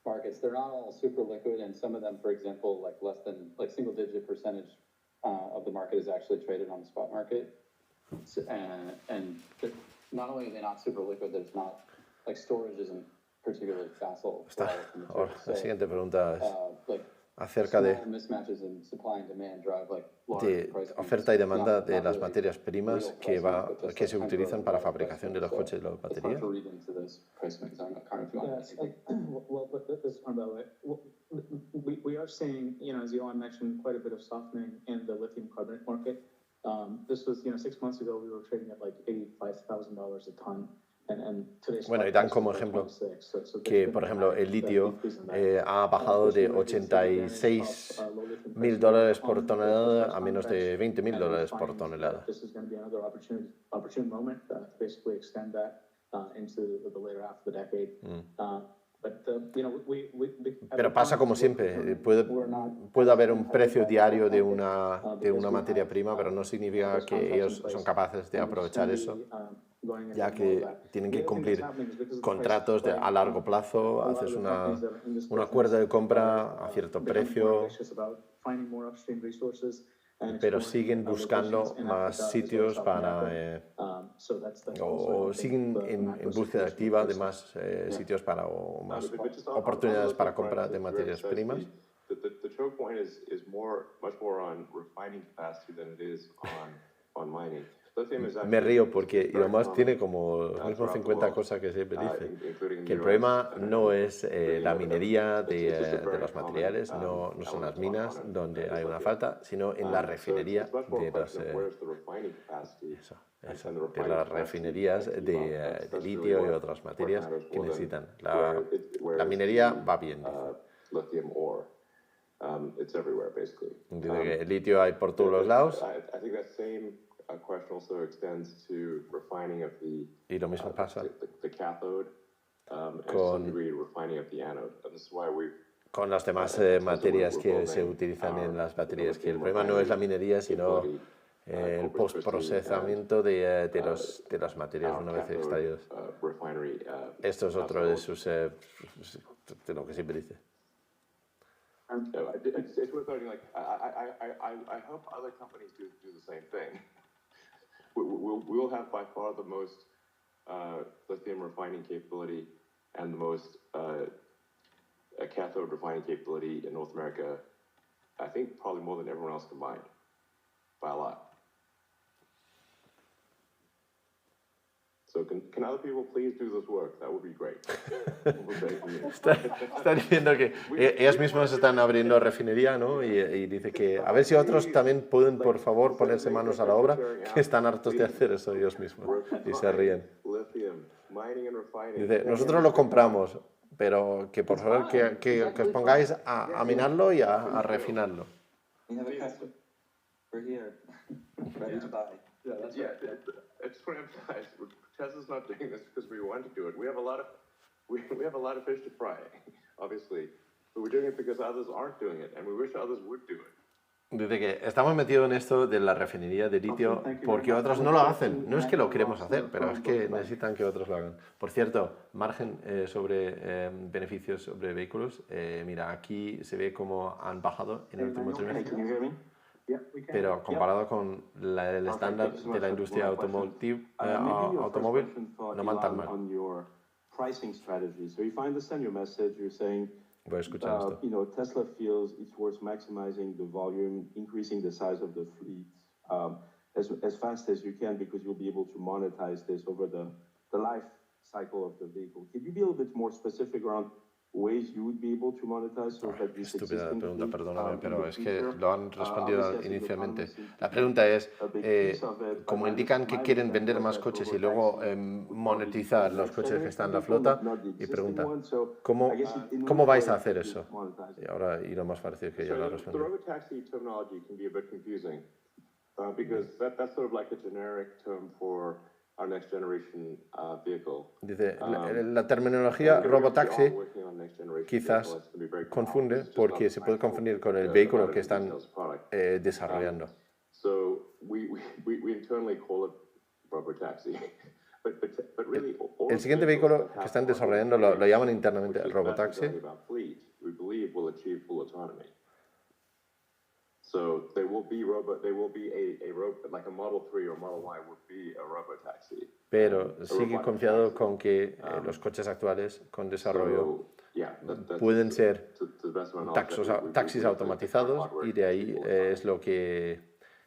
markets, they're not all super liquid, and some of them, for example, less than single-digit percentage of the market is actually traded on the spot market, and not only are they not super liquid, there's not, storage isn't particularly facile. La siguiente pregunta es acerca de oferta y demanda de las materias primas que se utilizan para fabricación de los coches y las baterías. We are seeing, you know, as Elon mentioned, quite a bit of softening in the lithium carbonate market. This was, you know, 6 months ago we were trading at like $85,000 a ton. Bueno, y dan como ejemplo que, por ejemplo, el litio ha bajado de $86.000 por tonelada a menos de $20.000 por tonelada. Pero pasa como siempre, puede haber un precio diario de una materia prima, pero no significa que ellos son capaces de aprovechar eso, ya que tienen que cumplir contratos a largo plazo, haces un acuerdo de compra a cierto precio, pero siguen buscando más sitios o siguen en búsqueda activa de más sitios o más oportunidades para compra de materias primas. The choke point is much more on refining capacity than it is on mining. Me río porque Elon Musk tiene como los mismos 50 cosas que siempre dice, que el problema no es la minería de los materiales, no son las minas donde hay una falta, sino en la refinería de las refinerías de litio y otras materias que necesitan. La minería va bien, dice. Dice que el litio hay por todos los lados. Y lo mismo pasa con las demás materias que se utilizan en las baterías, que el problema no es la minería, sino el postprocesamiento de las materias una vez extraídas. Esto es otro de sus de lo que siempre dice. It's worth noting, like, I hope other companies do the same thing. We'll have by far the most lithium refining capability and the most cathode refining capability in North America. I think probably more than everyone else combined, by a lot. So can other people please do this work? That would be great. Está diciendo que ellos mismos están abriendo refinería, ¿no? Y dice que a ver si otros también pueden, por favor, ponerse manos a la obra, que están hartos de hacer eso ellos mismos. Y se ríen. Dice, nosotros lo compramos, pero que por favor que os pongáis a minarlo y a refinarlo. It's for emphasize. Tesla's not doing this because we want to do it. We have a lot of fish to fry, obviously, but we're doing it because others aren't doing it, and we wish others would do it. Dice que estamos metidos en esto de la refinería de litio porque otros no lo hacen. No es que lo queremos hacer, pero es que necesitan que otros lo hagan. Por cierto, margen sobre beneficios sobre vehículos. Mira, aquí se ve cómo han bajado en el último trimestre. Pero comparado con el estándar de la industria automóvil, no van tan mal. Voy a escuchar esto. Tesla feels it's worth maximizing the volume, increasing the size of the fleet as fast as you can because you'll be able to monetize this over the life cycle of the vehicle. Can you be a little bit more specific around ways you would be able to monetize so that this estúpida pregunta, perdóname, pero es que lo han respondido inicialmente. La pregunta es, como indican que quieren vender más coches y luego monetizar los coches que están en la flota, y pregunta, ¿cómo vais a hacer eso? Y ahora, y lo más fácil que yo lo respondo. Robotaxi terminology can be a bit confusing because that's sort of like a generic term for our next generation vehicle. Dice, la terminología robotaxi quizás confunde porque se puede confundir con el vehículo que están desarrollando. So we internally call it robotaxi. But really, el siguiente vehículo que están desarrollando lo llaman internamente robotaxi. We believe will achieve full autonomy. So they will be like a Model 3 or Model Y would be a robotaxi. Pero sigue confiado con que los coches actuales con desarrollo pueden ser taxis automatizados y de ahí es lo que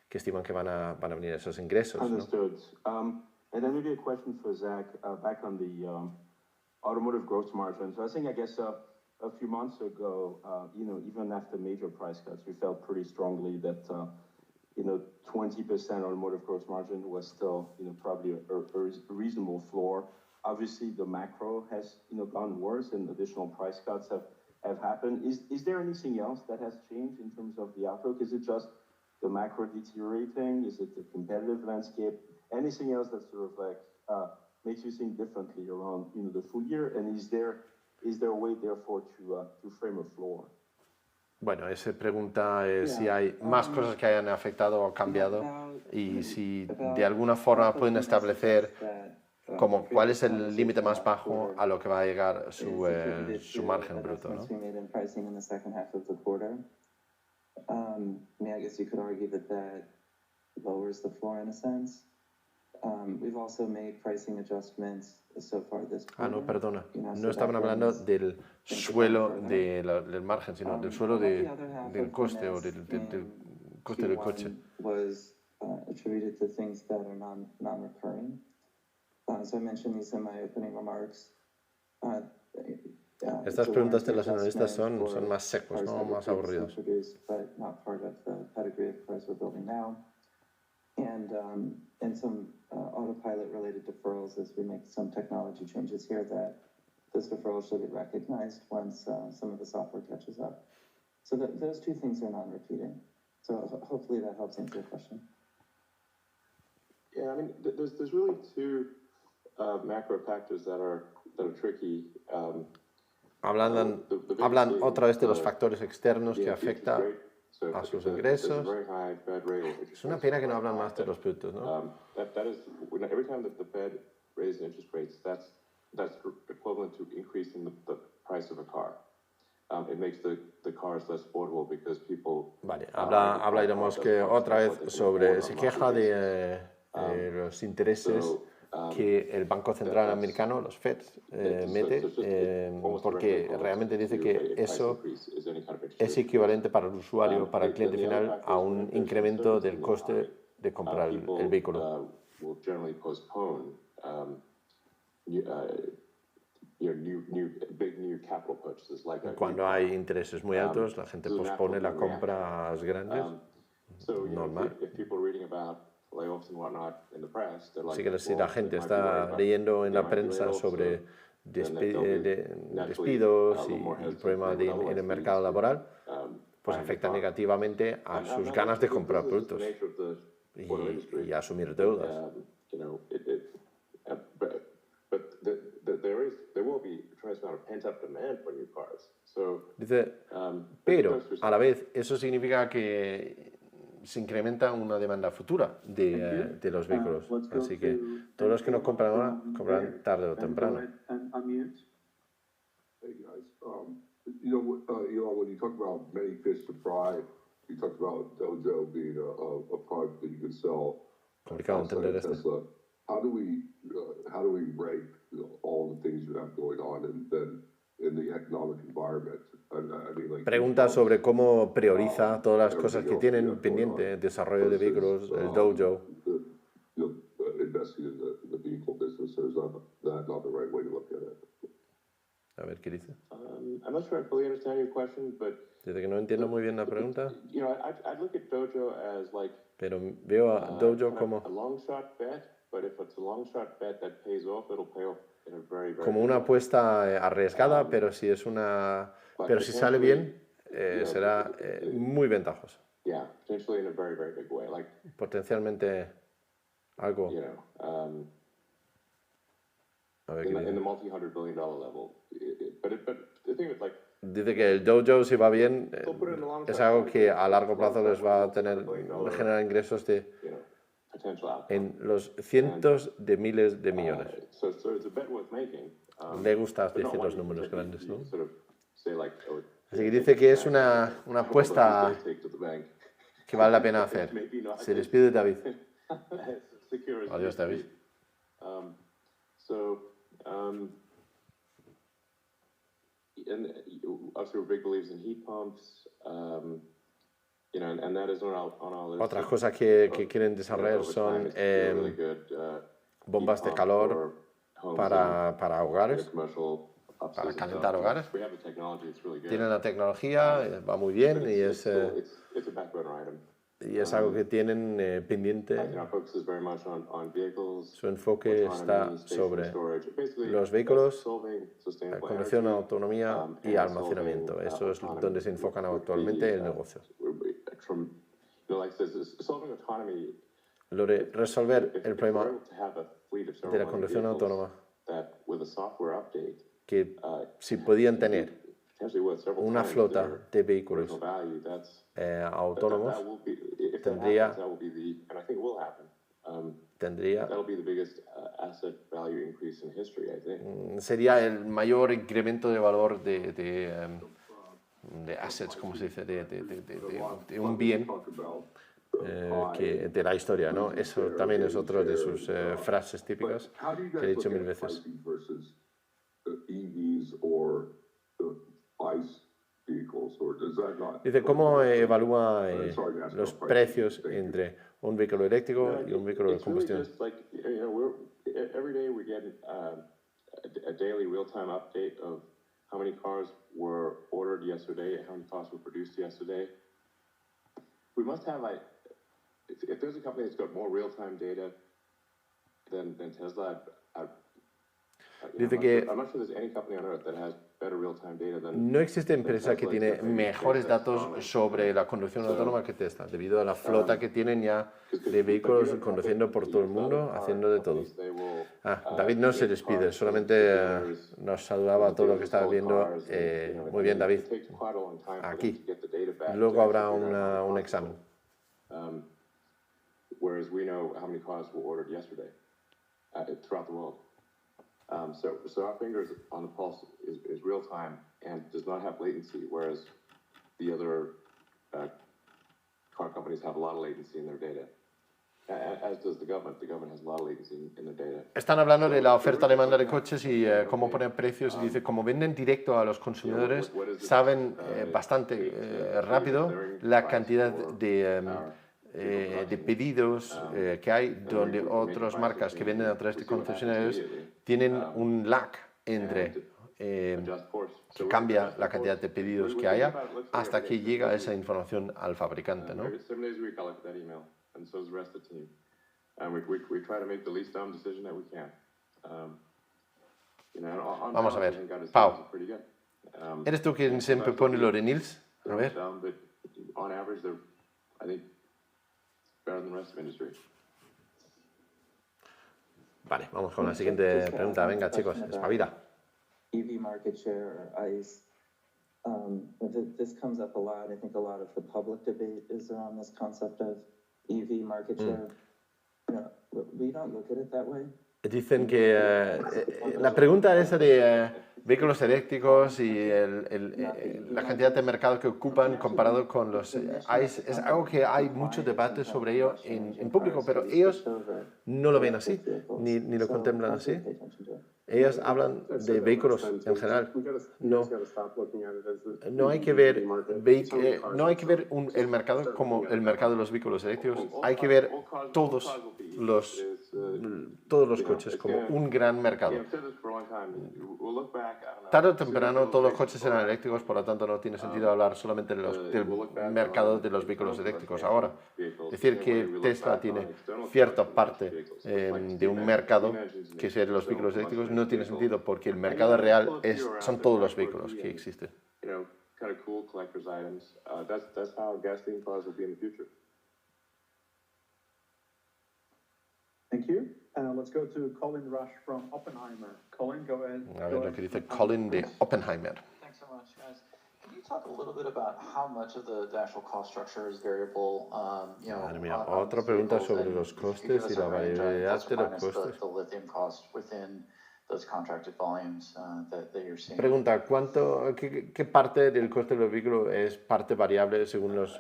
estiman que van a venir esos ingresos, ¿no? Understood. And then maybe a question for Zach, back on the automotive gross margin. So I guess a few months ago, even after major price cuts, we felt pretty strongly that, 20% automotive gross margin was still, probably a reasonable floor. Obviously, the macro has, gone worse and additional price cuts have happened. Is there anything else that has changed in terms of the outlook? Is it just the macro deteriorating? Is it the competitive landscape? Anything else that sort of like makes you think differently around, the full year? And is there a way, therefore, to frame a floor? Bueno, esa pregunta es si hay más cosas que hayan afectado o cambiado y si de alguna forma pueden establecer como cuál es el límite más bajo a lo que va a llegar su margen bruto, ¿no? I guess you could argue that lowers the floor in a sense. We've also made pricing adjustments so far this quarter. No, perdona. No estaban hablando del suelo del margen, sino del suelo del coste o del coste del coche. Was attributed to things that are non-recurring. So I mentioned these in my opening remarks. Estas preguntas de los analistas son más secos, ¿no? Más aburridos. But not part of the pedigree of price we're building now. And some autopilot-related deferrals as we make some technology changes here that those deferrals should get recognized once some of the software catches up. So those two things are non-repeating. So hopefully that helps answer your question. Yeah, I mean, there's really two macro factors that are tricky. Hablan otra vez de los factores externos que afectan a sus ingresos. Es una pena que no hablan más de los productos, ¿no? That is, every time that the Fed raises interest rates, that's equivalent to increasing the price of a car. It makes the cars less affordable because people. Vale, habla Elon Musk otra vez sobre, se queja de los intereses que el Banco Central americano, los Fed, mete, porque realmente dice que eso es equivalente para el usuario, para el cliente final, a un incremento del coste de comprar el vehículo. Cuando hay intereses muy altos, la gente pospone las compras grandes, normal. Así que si la gente está leyendo en la prensa sobre despidos y problemas en el mercado laboral, pues afecta negativamente a sus ganas de comprar productos y asumir deudas. Dice, pero a la vez eso significa que se incrementa una demanda futura de los vehículos. Así que todos los que no compran ahora, comprarán tarde o temprano. Hey guys, Elon, when you talk about many fish to fry, you talked about Dojo being a product that you could sell. Complicado entender esto. Tesla. How do we rank all the things you have going on and then in the economic environment? I mean, like, Pregunta sobre cómo prioriza todas las cosas que tienen pendiente, desarrollo de vehículos, el Dojo. Investing in the vehicle business, or is that not the right way to look at it? A ver, ¿qué dice? I'm not sure I fully understand your question, but Dice que no entiendo muy bien la pregunta, you know, I'd look at Dojo as like pero veo a Dojo como a long shot bet, but if it's a long shot bet that pays off, it'll pay off in a very, very como una apuesta arriesgada, pero si sale bien, será muy ventajoso. yeah, potentially in a very, very big way. Like, Potencialmente algo. you know, A ver, in ¿qué the dice? multi-$100 billion level. But the thing is, like, Dice que el Dojo, si va bien, they'll put it in the long es shot algo fund, que a largo plazo les va a $100 generar ingresos you know, potential outcome. en los cientos de miles de millones. So it's a bet worth making. Le gusta but not decir one los you números can grandes, ¿no? sort of say like, oh, Así que dice que es una apuesta take to the bank. que vale la pena hacer. Maybe not. Se despide David. Secure as Adiós, David. And obviously we're big believers in heat pumps, you know, and that is on our list. Otras cosas que quieren desarrollar son bombas de calor para hogares, para calentar hogares. Tienen la tecnología, va muy bien y es algo que tienen pendiente. Su enfoque está sobre los vehículos, conducción, autonomía y almacenamiento. Eso es donde se enfocan actualmente el negocio. Lo de resolver el problema de la conducción autónoma, que si podían tener una flota de vehículos autónomos, sería el mayor incremento de valor de assets, como se dice, de un bien de la historia, ¿no? Eso también es otra de sus frases típicas que he dicho mil veces. Dice, ¿cómo evalúa los precios entre un vehículo eléctrico y un vehículo de combustión? Every day we get a daily real-time update of how many cars were ordered yesterday and how many cars were produced yesterday. We must have, like, if there's a company that's got more real-time data than Tesla, Dice que I'm not sure there's any company on earth that has better real-time data than no existe empresa que tiene mejores datos sobre la conducción autónoma que Tesla, debido a la flota que tienen ya de vehículos conduciendo por todo el mundo, haciendo de todo. David no se despide, solamente nos saludaba a todo lo que estaba viendo. Muy bien, David. Aquí. Luego habrá un examen. Whereas we know how many cars were ordered yesterday throughout the world. So our fingers on the pulse is real time and does not have latency, whereas the other car companies have a lot of latency in their data. As does the government. The government has a lot of latency in their data. Están hablando de la oferta-demanda de coches y cómo poner precios. Y dice, como venden directo a los consumidores, saben bastante rápido la cantidad de pedidos que hay, donde otras marcas que venden a través de concesionarios tienen un lag entre que cambia la cantidad de pedidos que haya hasta que llega esa información al fabricante, ¿no? And so is the rest of the team. And we try to make the least dumb decision that we can. Vamos a ver, Pau, ¿eres tú quien siempre pone lo de Nils? A ver. On average, they're, I think, better than the rest of the industry. Vale, vamos con la siguiente pregunta. Venga, chicos, espabila. EV market share or ICE. This comes up a lot. I think a lot of the public debate is around this concept of EV market share. We don't look at it that way. Dicen que la pregunta esa de vehículos eléctricos y la cantidad de mercado que ocupan comparado con los ICE es algo que hay mucho debate sobre ello en público, pero ellos no lo ven así, ni lo contemplan así. Ellos hablan de vehículos en general. No hay que ver, el mercado como el mercado de los vehículos eléctricos. Hay que ver todos los coches como un gran mercado. Tarde o temprano todos los coches serán eléctricos, por lo tanto no tiene sentido hablar solamente del mercado de los vehículos eléctricos ahora. Decir que Tesla tiene cierta parte de un mercado que es los vehículos eléctricos no tiene sentido, porque el mercado real son todos los vehículos que existen. Thank you. Let's go to Colin Rush from Oppenheimer. Colin, go ahead. A ver lo que dice Colin de Oppenheimer. Thanks so much, guys. Can you talk a little bit about how much of the actual cost structure is variable? Madre mía, otra pregunta sobre los costes y la variabilidad de los costes. The lithium cost within those contracted volumes that you're seeing. Pregunta, ¿qué parte del coste del vehículo es parte variable según las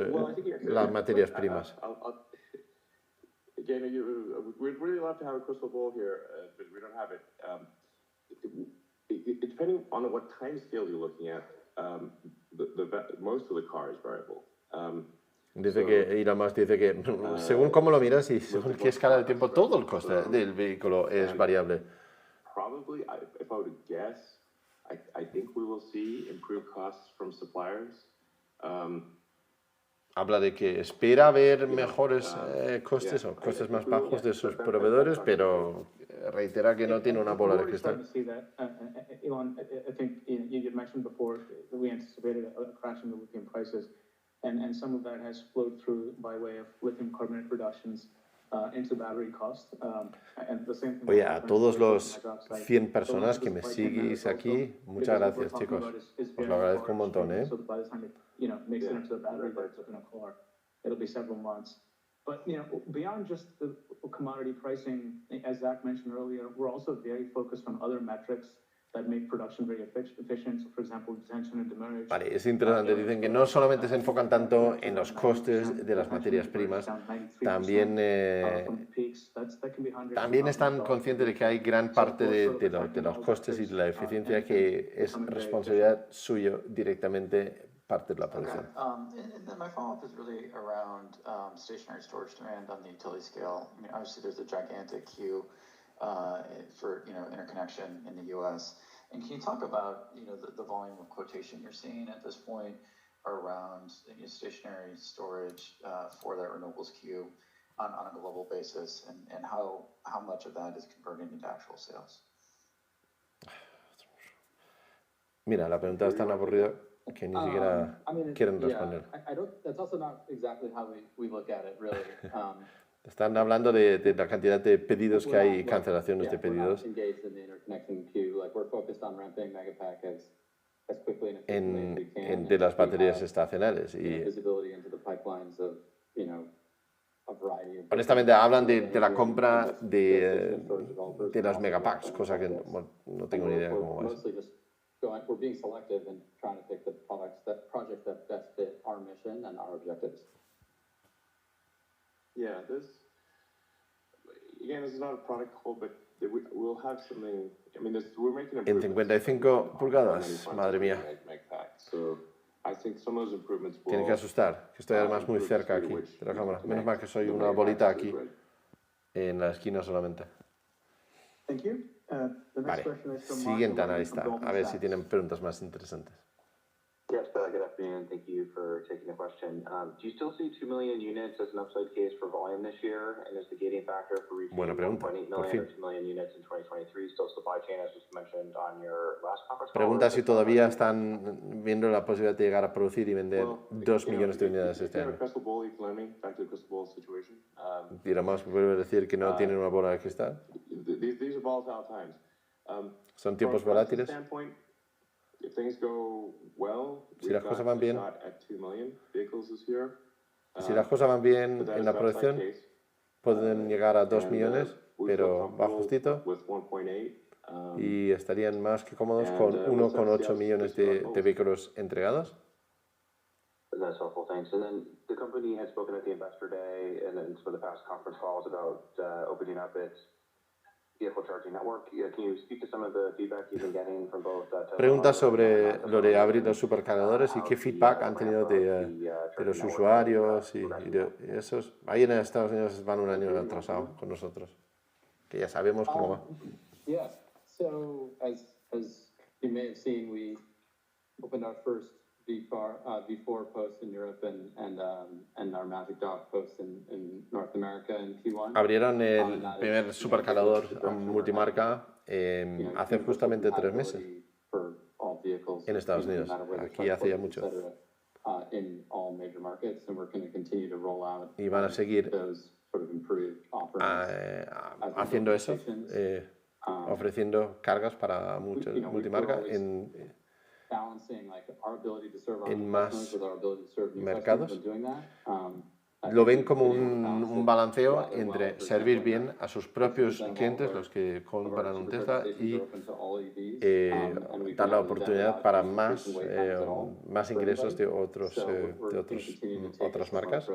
materias primas? Again, we'd really love to have a crystal ball here, but we don't have it. Depending on what time scale you're looking at, most of the car is variable. Dice que Elon Musk dice que según cómo lo miras y según qué escala de tiempo, todo el coste del vehículo es variable. Probably, if I were to guess, I think we will see improved costs from suppliers. Habla de que espera ver mejores costes o costes más bajos de sus proveedores, pero reitera que no tiene una bola de cristal. Elon, I think you mentioned before that we anticipated a crash in the lithium prices, and some of that has flowed through by way of lithium carbonate reductions into battery cost. And the same thing. Oye, a todos los 100 personas que me seguís aquí, muchas gracias, chicos. Os lo agradezco un montón, ¿eh? Makes it into the battery that's in a car. It'll be several months. But, beyond just the commodity pricing, as Zach mentioned earlier, we're also very focused on other metrics that make production very efficient. So, for example, detention and demurrage. Vale, es interesante. Dicen que no solamente se enfocan tanto en los costes de las materias primas, también están conscientes de que hay gran parte de los costes y de la eficiencia que es responsabilidad suya directamente parte de la producción. Okay. And then my follow-up is really around stationary storage demand on the utility scale. I mean, obviously there's a gigantic queue for interconnection in the U.S. And can you talk about the volume of quotation you're seeing at this point around stationary storage for that renewables queue on a global basis, and how much of that is converting into actual sales? Mira, la pregunta es tan aburrida que ni siquiera quieren responder. That's also not exactly how we look at it, really. Están hablando de la cantidad de pedidos que hay y cancelaciones de pedidos. We're engaged in the interconnection queue. We're focused on ramping Megapack as as quickly and efficiently as we can. de las We baterías have, estacionarias. you know, Y visibility into the pipelines of, you know, a variety of honestamente hablan de la energy compra and de storage developers de and las also megapacks, developing cosa que projects. bueno, no And tengo ni idea we're cómo va eso. mostly just we're being selective and trying to pick the projects that best fit our mission and our objectives. Yeah, again, this is not a product call, but we'll have something. I mean, we're making En improvements 55 pulgadas, on many madre mía. fronts as we make packs. So I think some of those improvements will. Tiene que asustar, que estoy además muy improve the cerca speed aquí at which de la we cámara. can Menos mal que connect soy the una megapacks bolita to the aquí grid. en la esquina solamente. Thank you. The next Vale, question is from siguiente Mark analista. from Goldman A ver si Sachs. tienen preguntas más interesantes. Yes, good afternoon. Thank you for taking the question. Do you still see 2 million units as an upside case for volume this year? And is the gating factor for reaching Buena pregunta, 1.8 por million fin. or 2 million units in 2023 still supply chain, as was mentioned on your last conference call? Pregunta si todavía están viendo la posibilidad de llegar a producir y vender 2 millones de unidades este año. Diramos, vuelve a decir que no tienen una bola de cristal. These are volatile times. Son tiempos volátiles. If things go well, Si las cosas van bien, at 2 million vehicles this year. si las cosas van bien en la producción, pueden llegar a 2 millones, pero va justito, y estarían más que cómodos con 1,8 millones de vehículos entregados. That's helpful, thanks. And then the company has spoken at the Investor Day and then some of the past conference calls about opening up its vehicle charging network. Can you speak to some of the feedback you've been getting from both Preguntas sobre lo de abrir los supercargadores y qué feedback han tenido de los usuarios y de esos. Ahí en Estados Unidos van un año atrasado con nosotros, que ya sabemos cómo va. Yeah, so as you may have seen, we opened our first V4 post in Europe and our Magic Dog post in North America in Q1. Abrieron el primer supercargador multimarca hace justamente 3 meses en Estados Unidos. Aquí hace ya mucho. Y van a seguir haciendo eso, ofreciendo cargas para muchos multimarca en más mercados. Lo ven como un balanceo entre servir bien a sus propios clientes, los que compran un Tesla, y dar la oportunidad para más ingresos de otras marcas.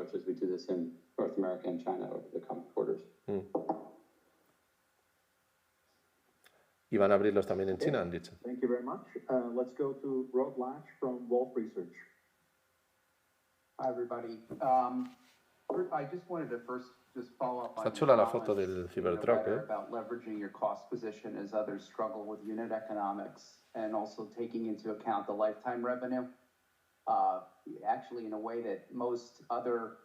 Y van a abrirlos también en China, han dicho. Thank you very much. Let's go to Rod Lache from Wolf Research. Hi, everybody. I just wanted to first just follow up on Está chula la foto del Cybertruck, about leveraging your cost position as others struggle with unit economics and also taking into account the lifetime revenue. Actually, in a way that most other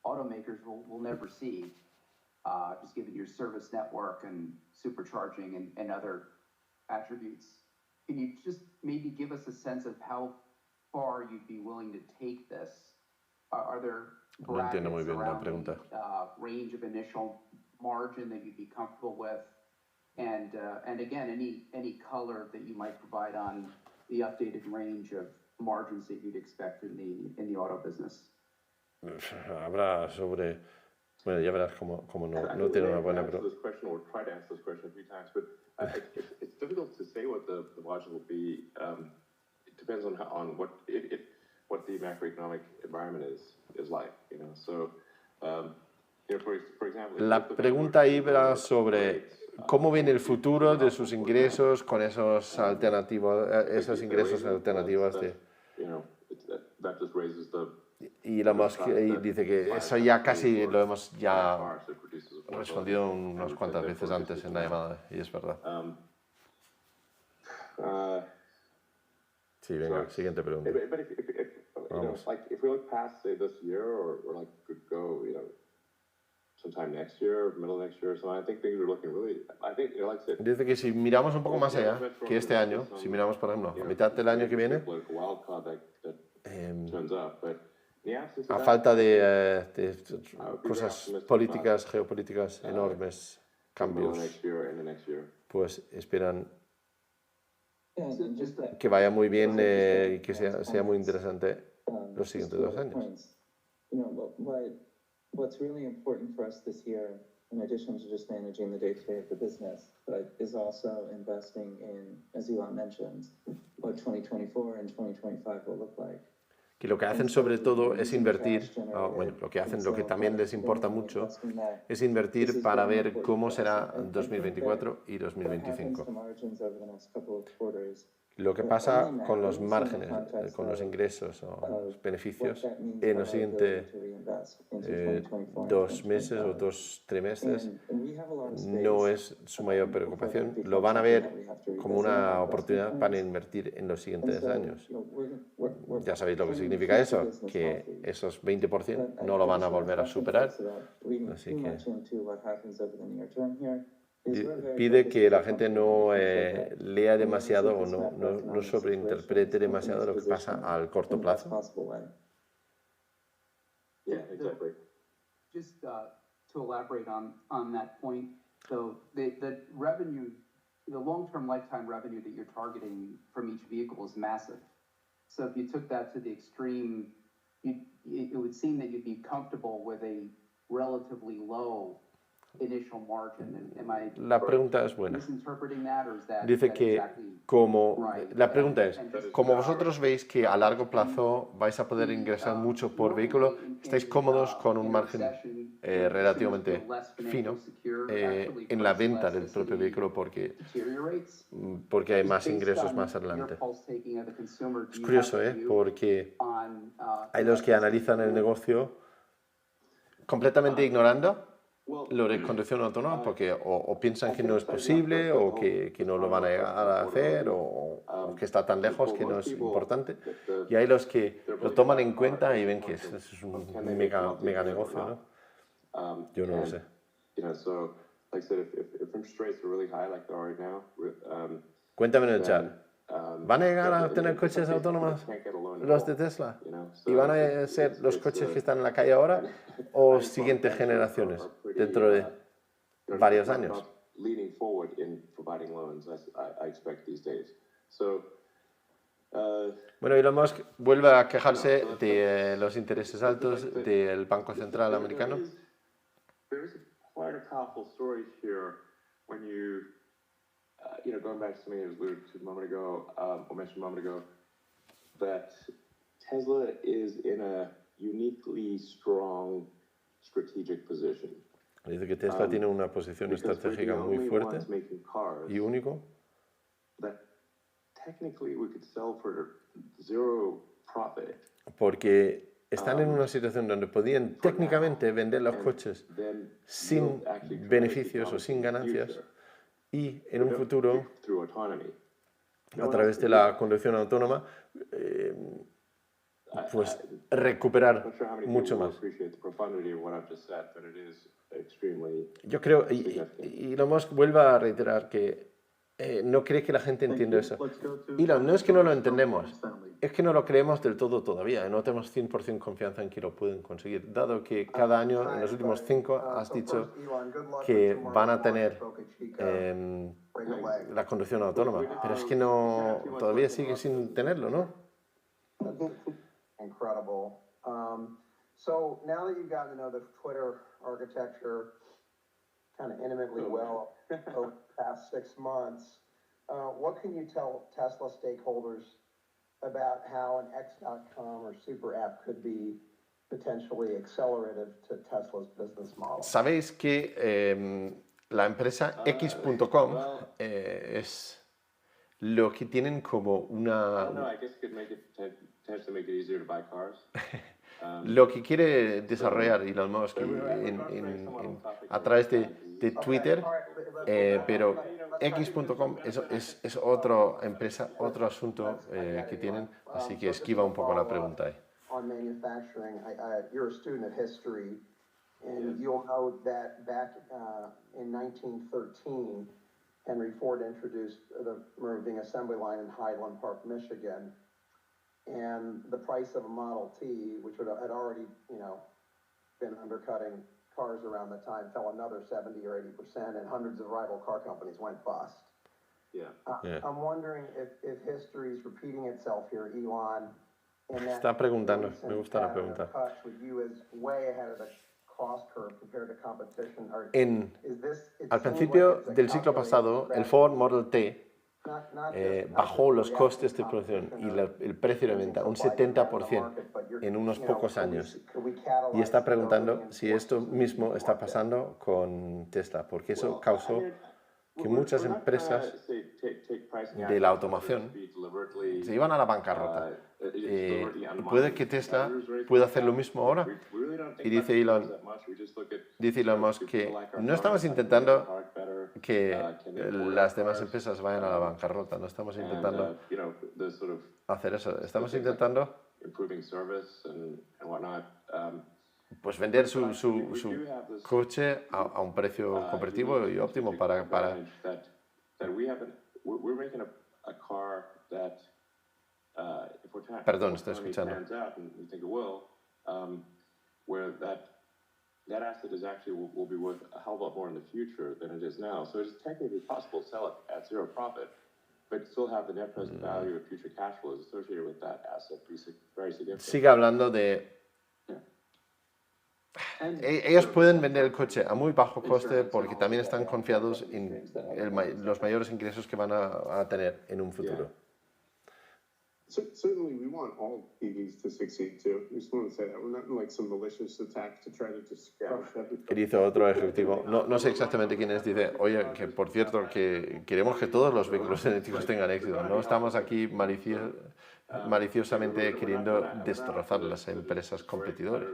automakers will never see, just given your service network and supercharging and other attributes. Can you just maybe give us a sense of how far you'd be willing to take this? Are there No entiendo muy bien la around pregunta. the range of initial margin that you'd be comfortable with? And again, any color that you might provide on the updated range of margins that you'd expect in the auto business? Habla sobre... Bueno, ya verás cómo no tiene una buena pregunta. This question, or try to answer this question a few times, but it's difficult to say what the margin will be. It depends on what the macroeconomic environment is like, you know. So, for example, La pregunta iba sobre cómo viene el futuro de sus ingresos con esos ingresos alternativos de... That just raises the... Y dice que eso ya casi lo hemos ya respondido unas cuantas veces antes en la llamada, y es verdad. Sí, venga, siguiente pregunta. Vamos. If we look past, say, this year, or like could go, sometime next year, middle of next year, so I think things are looking really, like I said, Dice que si miramos un poco más allá que este año, si miramos, por ejemplo, a mitad del año que viene, a falta de cosas políticas, geopolíticas enormes, cambios, pues esperan que vaya muy bien y que sea muy interesante los siguientes 2 años. What's really important for us this year, in addition to just managing the day-to-day of the business, but is also investing in, as Elon mentioned, what 2024 and 2025 will look like. Que lo que hacen sobre todo es invertir, lo que también les importa mucho es invertir para ver cómo será 2024 y 2025. Lo que pasa con los márgenes, con los ingresos o los beneficios en los siguientes 2 meses o 2 trimestres no es su mayor preocupación. Lo van a ver como una oportunidad para invertir en los siguientes años. Ya sabéis lo que significa eso, que esos 20% no lo van a volver a superar. Así que pide que la gente no lea demasiado o no sobreinterprete demasiado lo que pasa al corto plazo. Yeah, exactly. Just to elaborate on that point, so the revenue, the long-term lifetime revenue that you're targeting from each vehicle is massive. So if you took that to the extreme, it would seem that you'd be comfortable with a relatively low initial margin. Am I La pregunta es buena. misinterpreting that, or is that Dice que exactly right? la pregunta es, como vosotros veis que a largo plazo vais a poder ingresar mucho por vehículo, ¿estáis cómodos con un margen relativamente fino en la venta del propio vehículo porque hay más ingresos más adelante? Es curioso, porque hay los que analizan el negocio completamente ignorando lo de conducción autónoma porque o piensan que no es posible o que no lo van a llegar a hacer o que está tan lejos que no es importante. Y hay los que lo toman en cuenta y ven que es un mega negocio, ¿no? Yo no lo sé. Cuéntame en el chat. ¿Van a llegar a tener coches autónomos los de Tesla? ¿Y van a ser los coches que están en la calle ahora o siguientes generaciones dentro de varios años? Bueno, Elon Musk vuelve a quejarse de los intereses altos del Banco Central americano. Going back to something I was alluded to a moment ago, or mentioned a moment ago, that Tesla is in a uniquely strong strategic position. Dice que Tesla tiene una posición estratégica muy fuerte y único. That technically we could sell for zero profit. Porque están en una situación donde podían técnicamente vender los coches sin beneficios o sin ganancias. Y en un futuro, a través de la conducción autónoma, pues recuperar mucho más. Yo creo, y Elon Musk vuelve a reiterar que no cree que la gente entienda eso. Elon, no es que no lo entendemos, es que no lo creemos del todo todavía. No tenemos 100% confianza en que lo pueden conseguir, dado que cada año, en los últimos 5, has dicho que van a tener la conducción autónoma. Pero es que no, todavía sigue sin tenerlo, ¿no? Incredible. So now that you've gotten to know the Twitter architecture kind of intimately well over the past 6 months, what can you tell Tesla stakeholders about how an X.com or super app could be potentially accelerative to Tesla's business model? Sabéis que la empresa X.com es lo que tienen como una... Lo que quiere desarrollar Elon Musk a través de Twitter, pero X.com es otra empresa, otro asunto que tienen, así que esquiva un poco la pregunta ahí. On manufacturing, you're a student of history, and you'll know that back in 1913, Henry Ford introduced the moving assembly line in Highland Park, Michigan. And the price of a Model T, which had already, been undercutting cars around the time, fell another 70 or 80%, and hundreds of rival car companies went bust. I'm wondering if history is repeating itself here, Elon. And that Está preguntando, recent me gusta la pattern of pregunta. cuts with you as way ahead of the cost curve compared to competition. Al principio del ciclo pasado, el Ford Model T bajó los costes de producción y el precio de venta un 70% en unos pocos años. Y está preguntando si esto mismo está pasando con Tesla, porque eso causó que muchas empresas de la automoción se iban a la bancarrota. Puede que Tesla pueda hacer lo mismo ahora. Y dice Elon Musk que no estamos intentando que las demás empresas vayan a la bancarrota, no estamos intentando hacer eso, estamos intentando pues vender su coche a un precio competitivo y óptimo para Perdón, estoy escuchando. That asset is actually will be worth a hell of a lot more in the future than it is now. So it's technically possible to sell it at zero profit, but still have the net present value of future cash flows associated with that asset very significant. Sigue hablando de... Ellos pueden vender el coche a muy bajo coste porque también están confiados en los mayores ingresos que van a tener en un futuro. Certainly, we want all EVs to succeed too. We just want to say that we're not like some malicious attack to try to just crush everything. Que dice otro ejecutivo, no sé exactamente quién es, dice, oye, que por cierto, que queremos que todos los vehículos eléctricos tengan éxito. No estamos aquí maliciosamente queriendo destrozar las empresas competidoras.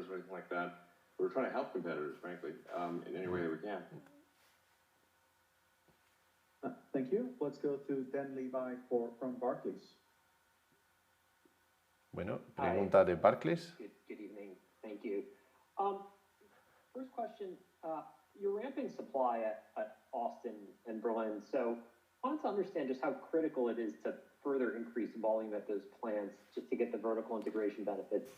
We're trying to help competitors, frankly, in any way that we can. Thank you. Let's go to Dan Levi from Barclays. Bueno, pregunta de Barclays. Good evening. Thank you. First question, you're ramping supply at Austin and Berlin, so I wanted to understand just how critical it is to further increase volume at those plants just to get the vertical integration benefits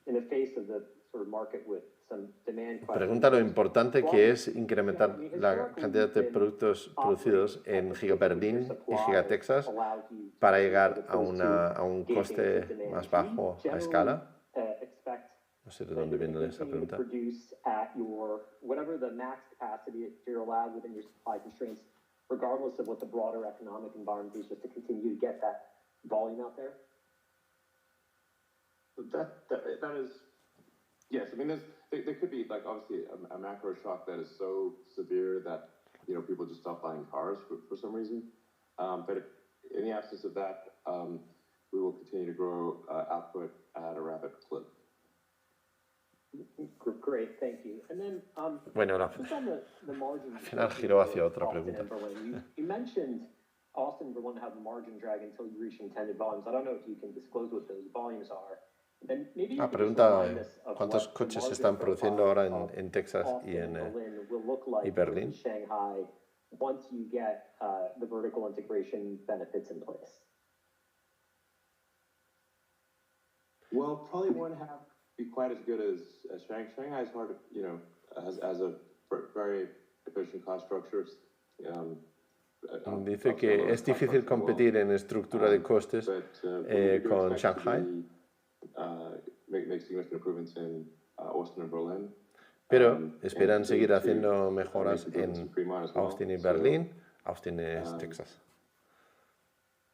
in the face of the sort of market with some demand questions. Pregunta lo importante que es incrementar la cantidad de productos producidos en Giga Berlín y Giga Texas para llegar a un coste más bajo a escala. No sé de dónde viene esa pregunta. Whatever the max capacity that you're allowed within your supply constraints, regardless of what the broader economic environment is, just to continue to get that volume out there? That is, yes. I mean, there could be like obviously a macro shock that is so severe that people just stop buying cars for some reason. But in the absence of that, we will continue to grow output at a rapid clip. Great, thank you. And then, bueno, just on the margin, al final giró hacia otra pregunta. You mentioned Austin and Berlin have a margin drag until you reach intended volumes. I don't know if you can disclose what those volumes are. Pregunta cuántos coches se están produciendo ahora en Texas y Berlín. Once you get the vertical integration benefits in place. Well, probably won't have be quite as good as Shanghai. Shanghai is hard to, has a very efficient cost structures. Dice que es difícil competir en estructura de costes con Shanghai. Make significant improvements in Austin and Berlin. Pero esperan seguir haciendo mejoras en Austin y Berlín. Austin es Texas.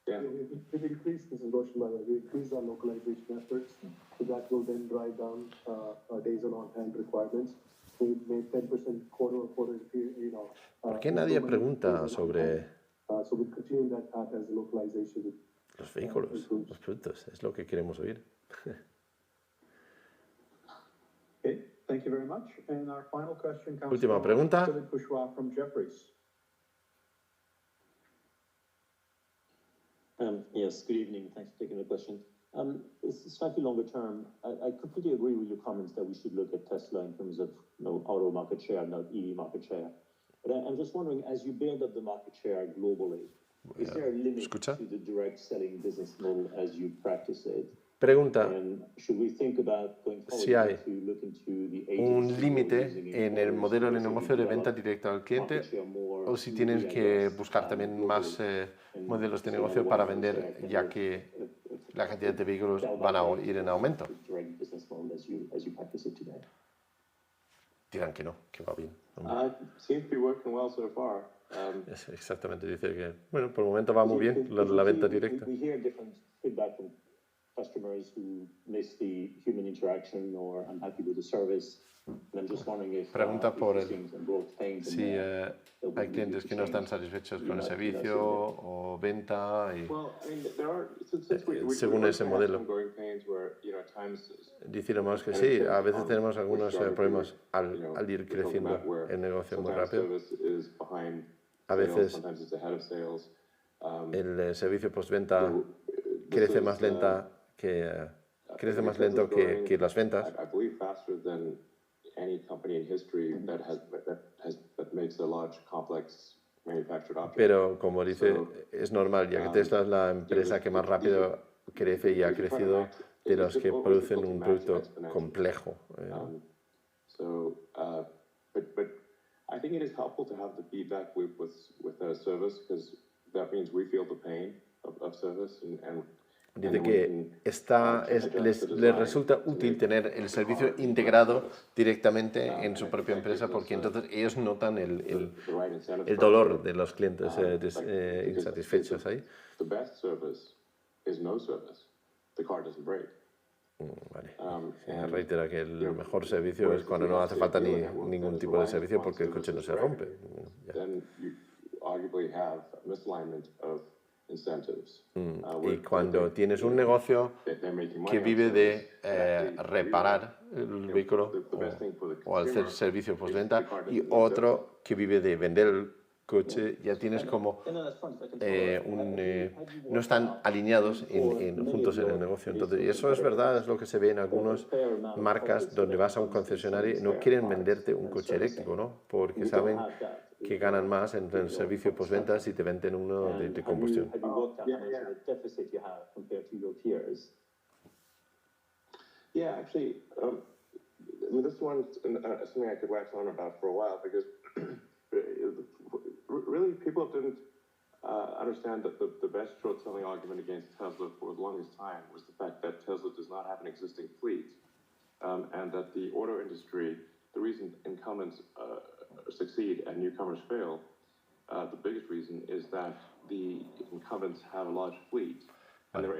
We've increased, this is Roshan by the way, we increased our localization efforts, so that will then drive down our days on hand requirements. So we've made 10% quarter-on-quarter, ¿Por qué nadie pregunta sobre so we'll continue that path as localization. Los vehículos, los productos? Es lo que queremos oír. Okay, thank you very much. And our final question comes Última pregunta. from Pushwa from Jefferies. Yes, good evening. Thanks for taking the question. It's slightly longer term. I completely agree with your comments that we should look at Tesla in terms of auto market share, not EV market share. But I'm just wondering, as you build up the market share globally, is there a limit to the direct selling business model as you practice it? Pregunta si hay un límite en el modelo de negocio de venta directa al cliente o si tienen que buscar también más modelos de negocio para vender, ya que la cantidad de vehículos van a ir en aumento. Dirán que no, que va bien. Seems to be working well so far. Exactamente, dice que, bueno, por el momento va muy bien la venta directa. Customers who miss the human interaction or unhappy with the service. And I'm just wondering if Pregunta por si hay hay clientes que no están satisfechos con el servicio o venta y según ese modelo. Dijéramos que sí, a veces tenemos algunos problemas al ir creciendo el negocio muy rápido. A veces el servicio postventa crece más lento que las ventas. Pero como dice, es normal, ya que Tesla es la empresa que más rápido crece y ha crecido de los que producen un producto complejo. But I think it is helpful to have the feedback with service, because that means we feel the pain of service and Dice que les resulta útil tener el servicio integrado directamente en su propia empresa, porque entonces ellos notan el dolor de los clientes insatisfechos ahí. Vale. Reitera que el mejor servicio es cuando no hace falta ningún tipo de servicio porque el coche no se rompe. Y cuando tienes un negocio que vive de reparar el vehículo o hacer servicio postventa y otro que vive de vender el coche, ya tienes como no están alineados juntos en el negocio. Entonces, y eso es verdad, es lo que se ve en algunas marcas donde vas a un concesionario y no quieren venderte un coche eléctrico, ¿no? Porque saben que ganan más en el servicio postventa si te venden uno de combustión. Yeah, actually, I mean, this one's something I could wax on about for a while, because really people didn't understand that the best short-selling argument against Tesla for the longest time was the fact that Tesla does not have an existing fleet, and that the auto industry, the reason incumbents succeed and newcomers fail, the biggest reason is that the incumbents have a large fleet. Bueno,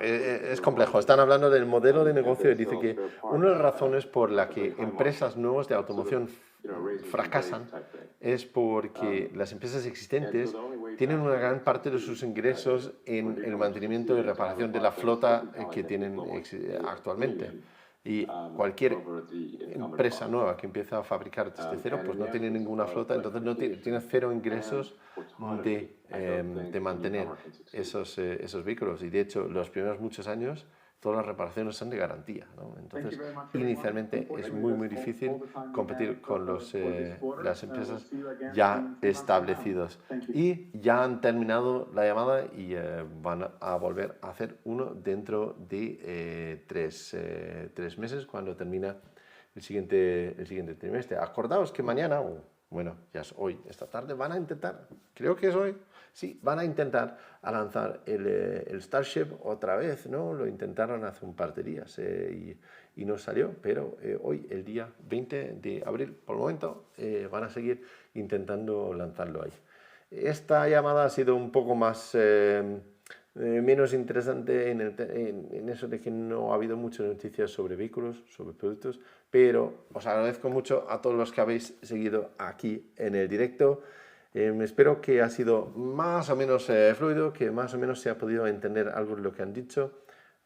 es complejo. Están hablando del modelo de negocio y dice que una de las razones por la que empresas nuevas de automoción fracasan es porque las empresas existentes tienen una gran parte de sus ingresos en el mantenimiento y reparación de la flota que tienen actualmente. Y cualquier empresa nueva que empieza a fabricar desde cero, pues no tiene ninguna flota, entonces no tiene cero ingresos de mantener esos vehículos. Y de hecho, los primeros muchos años, todas las reparaciones son de garantía, ¿no? Entonces, inicialmente es muy difícil competir con las empresas ya establecidas. Y ya han terminado la llamada y van a volver a hacer uno dentro de 3 meses, cuando termina el siguiente trimestre. Acordaos que mañana, bueno, ya es hoy, esta tarde, van a intentar, creo que es hoy, sí, van a intentar lanzar el Starship otra vez, ¿no? Lo intentaron hace un par de días y no salió, pero hoy, el día 20 de abril, por el momento, van a seguir intentando lanzarlo ahí. Esta llamada ha sido un poco más menos interesante en eso de que no ha habido muchas noticias sobre vehículos, sobre productos, pero os agradezco mucho a todos los que habéis seguido aquí en el directo. Espero que ha sido más o menos fluido, que más o menos se ha podido entender algo de lo que han dicho.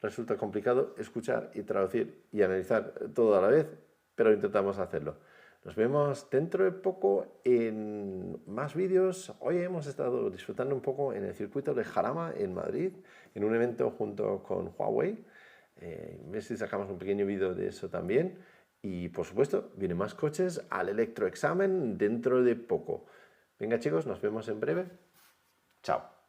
Resulta complicado escuchar y traducir y analizar todo a la vez, pero intentamos hacerlo. Nos vemos dentro de poco en más vídeos. Hoy hemos estado disfrutando un poco en el circuito de Jarama en Madrid, en un evento junto con Huawei. A ver si sacamos un pequeño vídeo de eso también. Y por supuesto, vienen más coches al electroexamen dentro de poco. Venga chicos, nos vemos en breve. Chao.